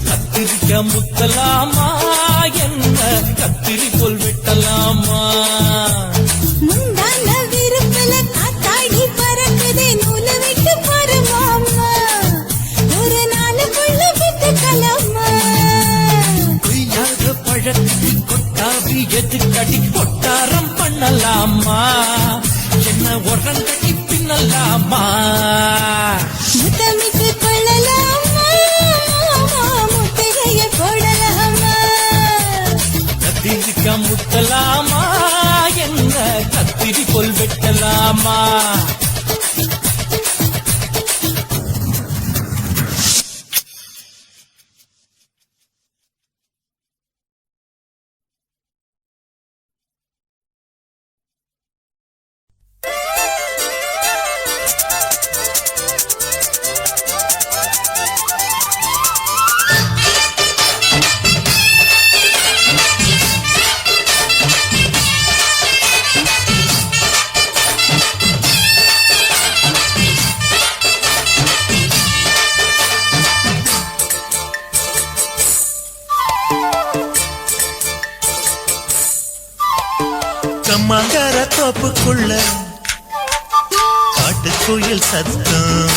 கத்திரிக்க முத்தலாமா என்ன கத்திரி போல் வெட்டலாமா முந்தான விருப்பல காத்தாடி பறக்குதே நூலை விட்டு பரமாமா ஒரு நாளுக்குள்ள விட்டுக்கலாமா கொய்யாக பழத்துக்கு கொட்டாவி எதுக்கடி கொட்டாரம் பண்ணலாமா என்ன உரம் கட்டி பின்னலாமா முத்தமிட்டு கொள்ளலாமா முத்திரையை போடலாமா கத்திரிக்க முத்தலாமா என்ன கத்திரி போல் வெட்டலாமா கம்மாங்கர தோப்புக்குள்ள காட்டுக்குயில் சத்தம்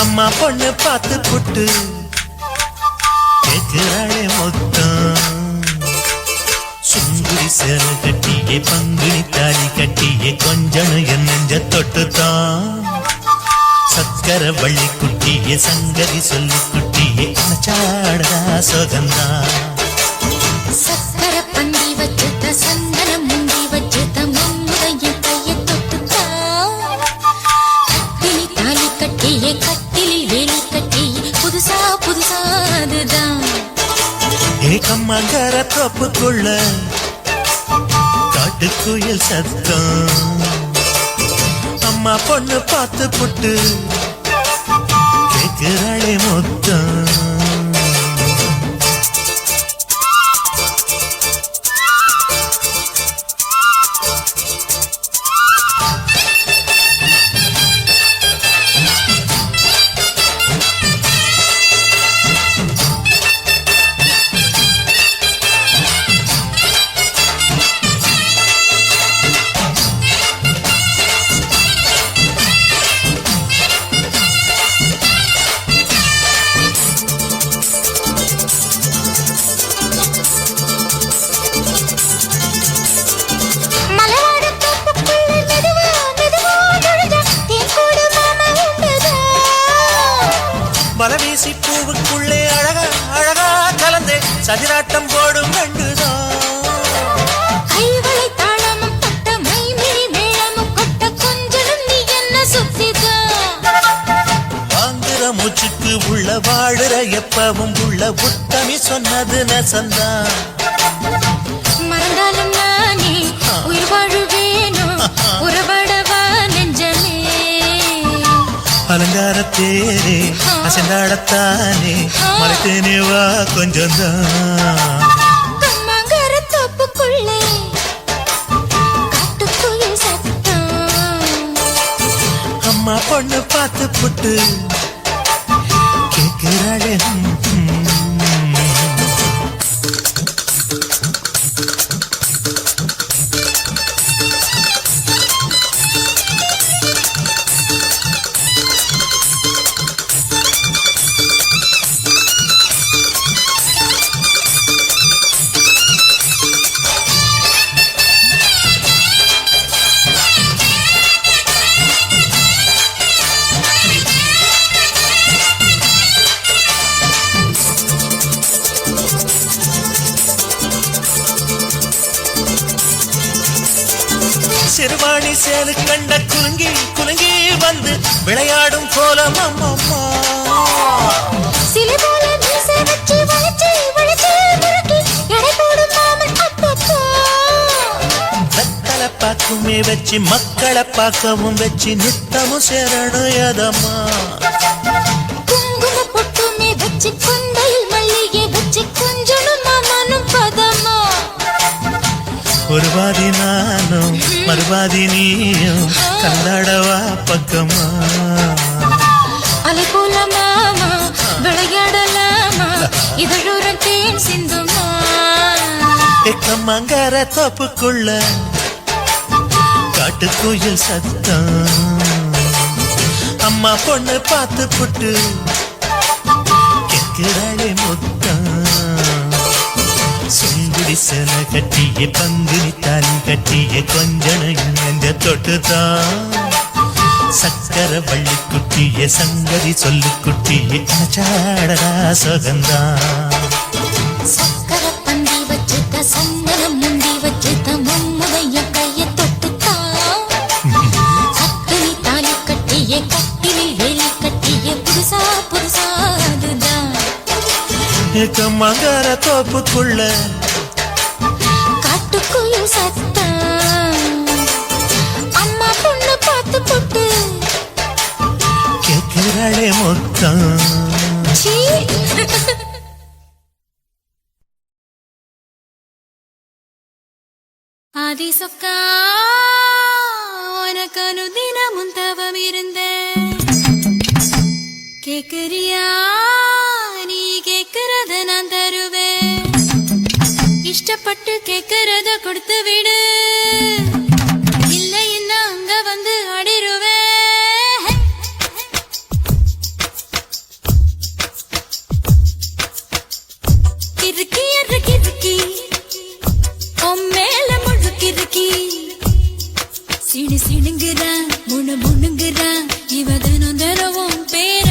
அம்மா பொண்ணு பார்த்து புட்டு கேட்கிறாளே மொத்தம் சுங்குடி சேர கட்டியே பங்குனி தாலி கட்டியே கொஞ்சம் என் நெஞ்ச தொட்டுத்தான் சக்கர வள்ளி குட்டியே சங்கதி சொல்லி குட்டியே அணைச்சாடா சோகந்தான் சக்கர பந்தி வச்சுட்ட சந்தனம் முந்தி வச்சுட்ட மம்முதையும் கையை தொட்டுட்டா கட்டிலி தாலி கட்டியே கட்டிலில் வேலி கட்டியே புதுசா புதுசா அதுதான் ஏகம்மாங்கர தோப்புக்குள்ள காட்டுக்குயில் சத்தம் அம்மா பொண்ணு பார்த்து புட்டு கேட்கிறாளே மொத்தம் மலவீசி பூவுக்குள்ளே அழகா அழகா கலந்தே சதிராட்டம் போடும் ரெண்டுதான் கைவளை தாளமும் பட்ட மைமிழி மேளமும் கொட்ட கொஞ்சம் நீ என்ன சுத்திதான் வாங்குற மூச்சுக்கு உள்ள வாழுற எப்பவும் உள்ள புத்தமி சொன்னது நெசந்தான் மறந்தாலும் நானே உயிர் வாழுவேனோ உறவடவா நெஞ்சமே அலங்கார தேரே அசைந்தாடத்தானே மலைத்தேனே வா கொஞ்சம் தான் கம்மங்கர தோப்புக்குள்ளே காட்டுக்குயில் சத்தம் அம்மா பொண்ணு பார்த்து புட்டு கேட்கிறாளே சிறுவாணி சேலு கண்ட குலுங்கி குலுங்கி வந்து விளையாடும் கோலம் அம்மம்மா சிலை போல மீசை வச்சு வளைச்சு வளைச்சு முறுக்கி எடை போடும் மாமன் அப்பப்பா வெத்தலை பாக்குமே வச்சு மக்களை பார்க்கவும் வச்சு நித்தமும் சேரணும் யதம்மா குங்கும பொட்டுமே வச்சு கொண்டையில் மல்லிகை வச்சு கொஞ்சனும் மாமனும் பதமா ஒரு பாதி நானும் மறுபாதி நீயும் கண்டாடவா பக்கமா அலை போல மாமா விளையாடலாமா இதழோரம் தேன் சிந்துமா கம்மங்கர தோப்புக்குள்ள காட்டுக்குயில் சத்தம் அம்மா பொண்ணு பார்த்து புட்டு கேட்கிறாளே முத்தம் சுங்குடி சேல கட்டிய பங்குனி தாலி கட்டிய கொஞ்சனையும் நெஞ்ச தொட்டுதான் சக்கர வள்ளி குட்டிய சங்கதி சொல்லு குட்டிய அச்சாடரா சுகந்தான் சக்கர பந்தி வச்சுட்ட சந்தனம் முந்தி வச்சுட்ட மம்முடைய கைய தொட்டுத்தான் சக்கினி தாலி கட்டிய கட்டிலில் வேலி கட்டிய புதுசா புதுசா அதுதான் கம்மங்கர தோப்புக்குள்ள காட்டுக்குயில் சத்தம் அம்மா பொண்ணு பார்த்து போட்டு கேட்கிறாளே மொத்தம் சீ. ஆதி சொக்கா உனக்கு அனுதினமும் தவம் இருந்தேன் கேக்குறியா நீ கேக்குறத நான் தருவேன் இஷ்டப்பட்டு கேக்குறத கொடுத்து விடு இல்லை என்ன அங்க வந்து ஆடிருவேன் கிறுக்கி கிறுக்கி மேல முழுக்கிறுக்கி சிடு சிடுங்குறான் முணு முணுங்குறான் இவ தினம் தரவும் பேர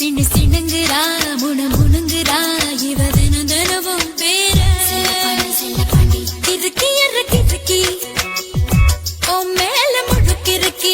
சிண்டு சிண்டுங்குறா முணுங்குறா இவ தினம் தினமும் பேர கிறுக்கி கிறுக்கி ஓ மேல முழுக்கிறுக்கி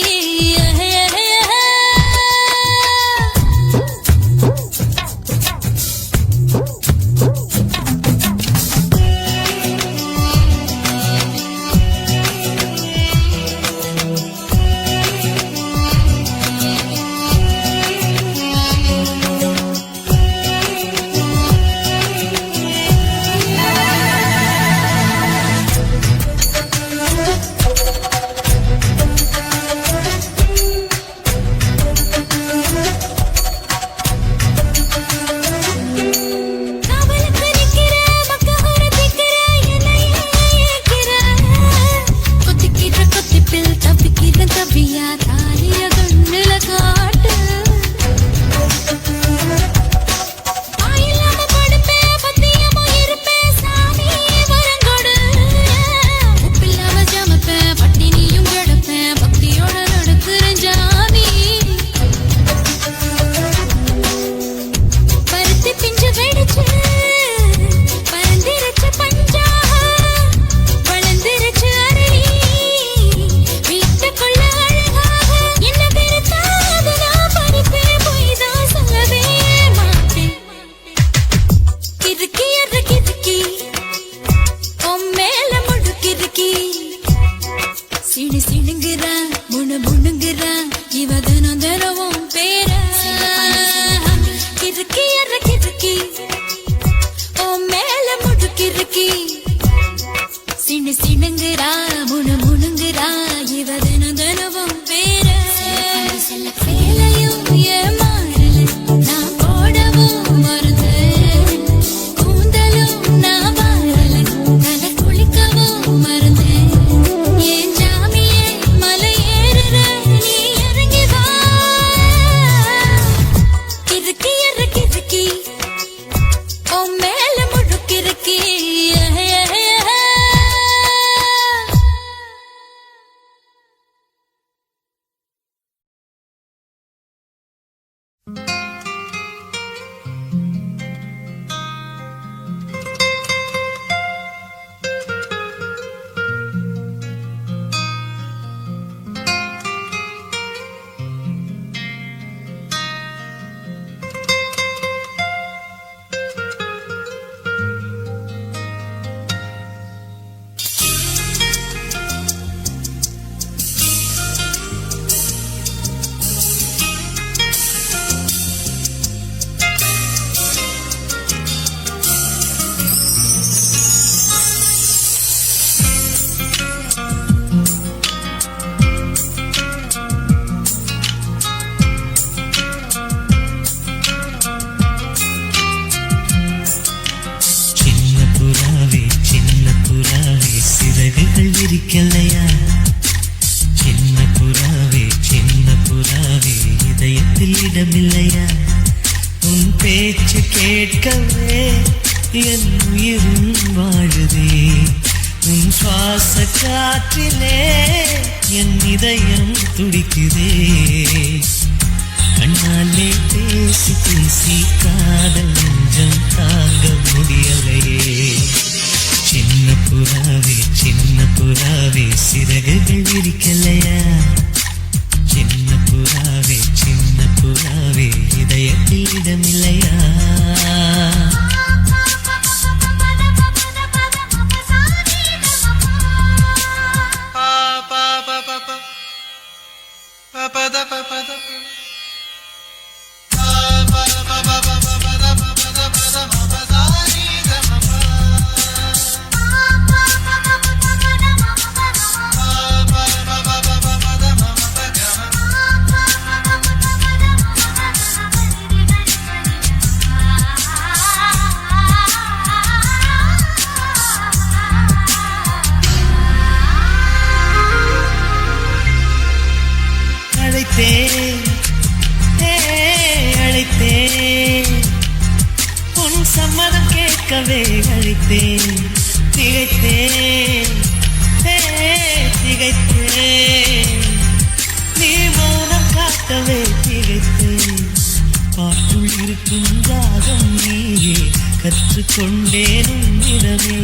பாட்டுள் இருக்கும் ராகம் நீயே கற்றுக்கொண்டேன் உன்னிடமே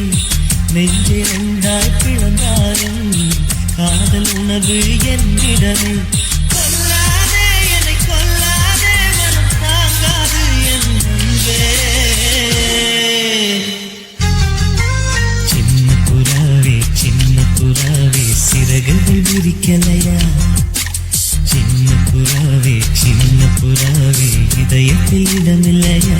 நெஞ்சை ரெண்டாய் பிளந்தாலும் காதல் உணர்வு என்னிடமே கொல்லாதே என்னை கொல்லாதே மனம் தாங்காது என் அன்பே சின்ன புறாவே சிறகுகள் விரிக்கலையா சின்ன புறாவே இதயத்தில் இடமில்லையா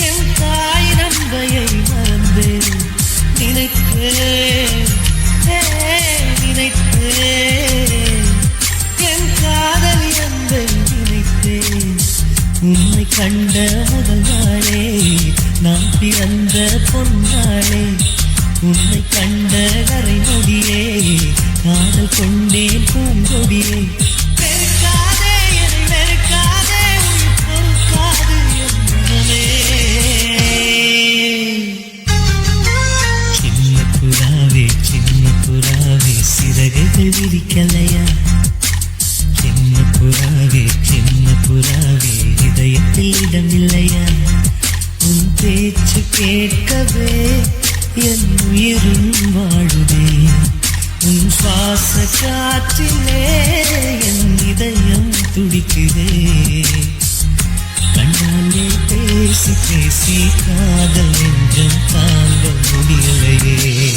என் தாய் நம்பையை மறந்தேன் நினைத்தேன் என் காதல் என்பை நினைத்தேன் உன்னை கண்ட முதல் நாளே நான் பிறந்த பொன்னாளே உன்னை கண்ட கரை நொடியே காதல் கொண்டேன் பூங்கொடியே சின்ன புறாவே சிறகுகள் விரிக்கலையா சின்ன புறாவே இதயத்தில் இடமில்லையா உன் பேச்சு கேட்கவே என் உயிரும் வாழுதே உன் சுவாச காற்றிலே என் இதயம் துடிக்குதே கண்ணாலே பேசி காதல் நெஞ்சம் தாங்க முடியலையே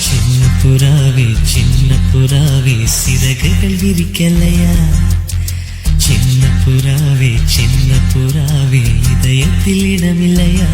சின்ன புறாவே சிறகுகள் விரிக்கலையா சின்ன புறாவே இதயத்தில் இடமில்லையா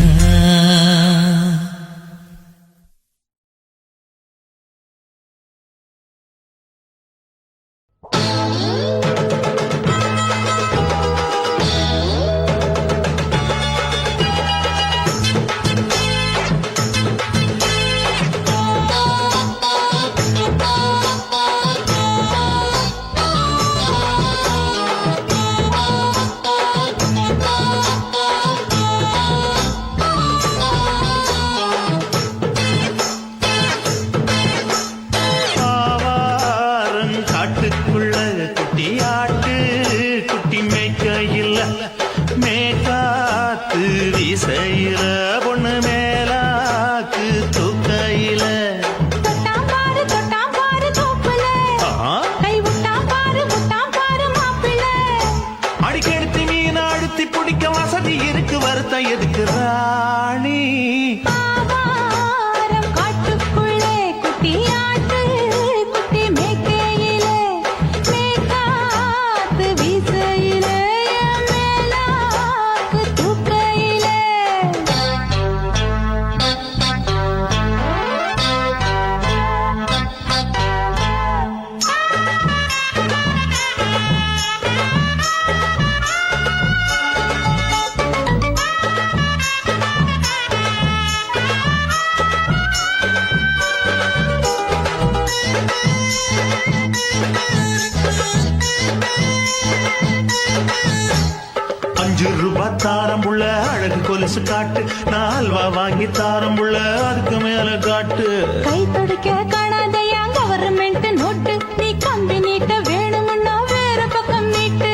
தாரம்புள்ள அழகு கொலுசு காட்டு நால்வா வாங்கி தாரம்புள்ள அதுக்கு மேல காட்டு கை துடிக்க காணாதையா கவர்மெண்ட் நோட்டு நீ கம்பி நீட்ட வேணும்னா வேற பக்கம் நீட்டு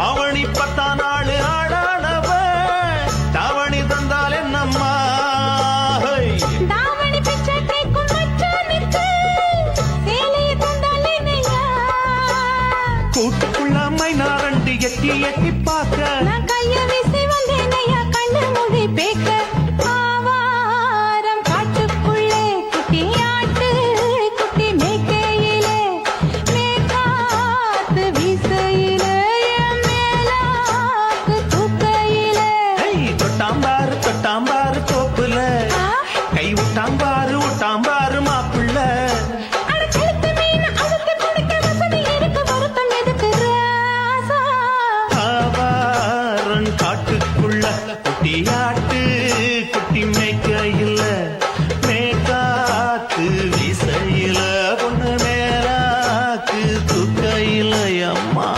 அவனி 10 நாள் ஆடானவ தாவணி தந்தால் என்னம்மா தாவணி பிச்சை கேக்கும் மச்சானுக்கு சேலையை தந்தால் என்னையா கூட்டுக்குள்ள மைனாரண்டி எட்டி எட்டி பார்க்க நான் கைய வீசி வந்தேனையா கண்ணு மொழி பேக்க ஆவாரம் காட்டுக்குள்ளே குட்டியாட்டு தொட்டாம்பாரு தொட்டாம்பாரு தோப்புல கை விட்டாம்பாரு விட்டாம்பாரு மாப்பிள்ள அட கழுத்து மீன் அவுத்து குடிக்க வசதி இருக்கு வருத்தம் எதுக்கு ராசா ஆவாரன் காட்டுக்குள்ள குட்டியாட்டு குட்டி மேய்க்கையில் மேற்காத்து விசையில பொண்ணு மேலாக்கு தூக்கையில் அம்மா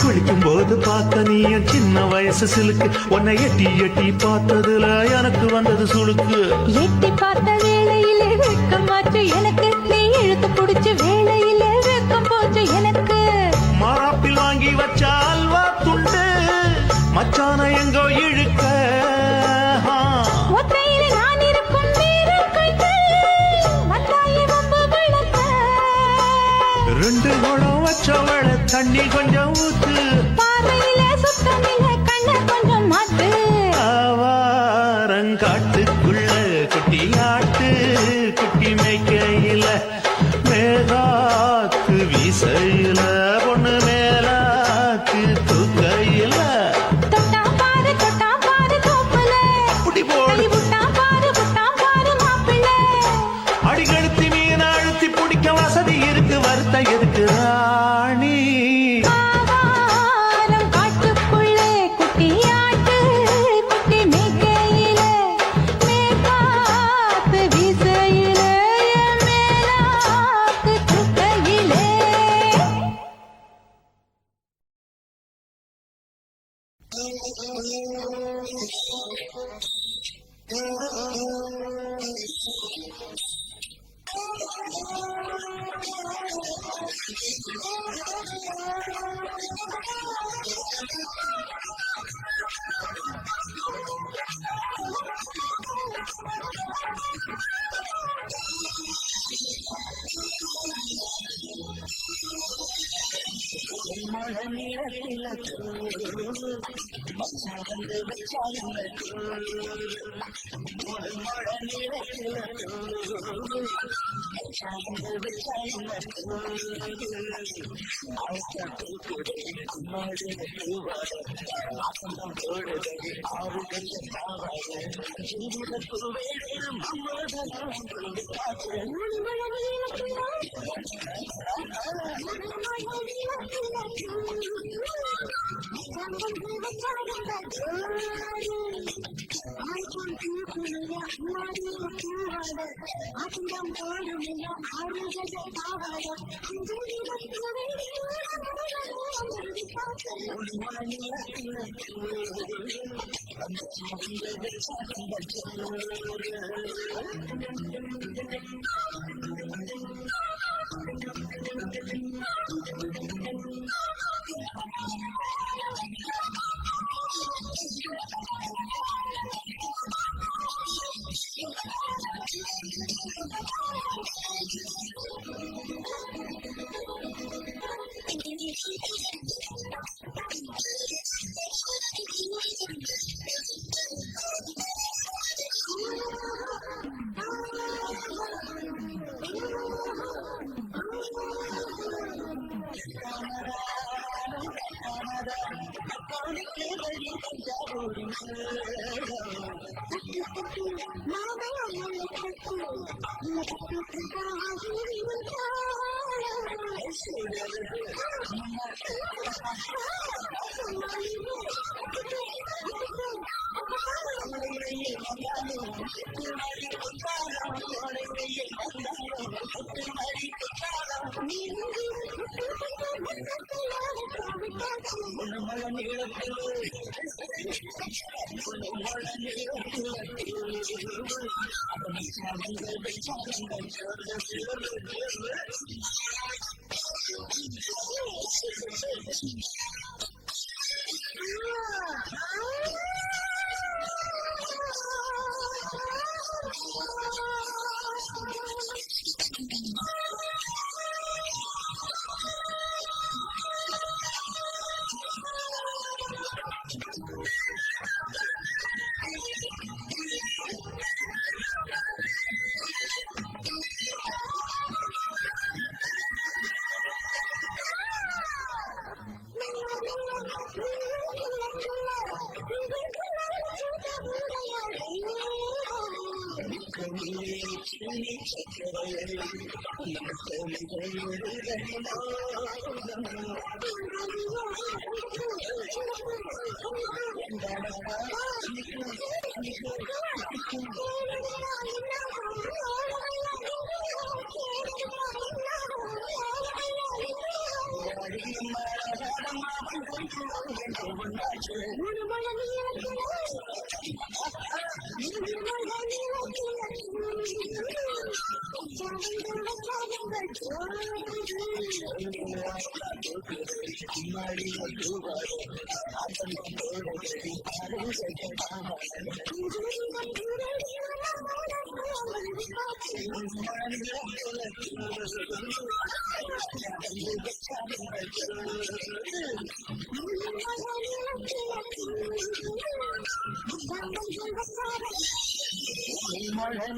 குளிக்கும் போது பார்த்த நீயும் சின்ன வயசு சிலுக்கு உன்னை எட்டி எட்டி பார்த்ததுல எனக்கு வந்தது சுளுக்கு எட்டி பார்த்த வேளையிலே வெட்கம் மாற்று எனக்கு நீ இழுத்து புடிச்சு வேளையிலே வெட்கம் போச்சு எனக்கு மாறாப்பில் வாங்கி வச்ச அல்வா துண்டு மச்சான எங்கோ இழுக்க ஒத்தையிலே நான் இருக்கும் வீரர் கைகள் வந்தாயே வம்பு விளக்க ரெண்டு குடம் வச்சவள தண்ணி கொஞ்சம் ஊத்து பார்வையிலே சுத்தமில்லை கண்ண கொஞ்சம் மாத்து ஆவாரங்காட்டுக்குள்ள குட்டியாட்டு குட்டி மேய்க்கையில மேலாக்கு விசையில பொண்ணு மேலாக்கு தூக்கையில தொட்டா பாரு தோப்புல அப்படி போடு கை விட்டா பாரு மாப்பிள்ளை அடிகழுத்தி மீன் அழுத்தி பிடிக்க வசதி இருக்கு வருத்த எதுக்கு ராணி ஆவாரம் காட்டுக்குள்ளே குட்டியாட்டு குட்டி மேய்க்கையிலே மேற்காத்து விசையிலே மேலாக்கு தூக்கையிலே மழை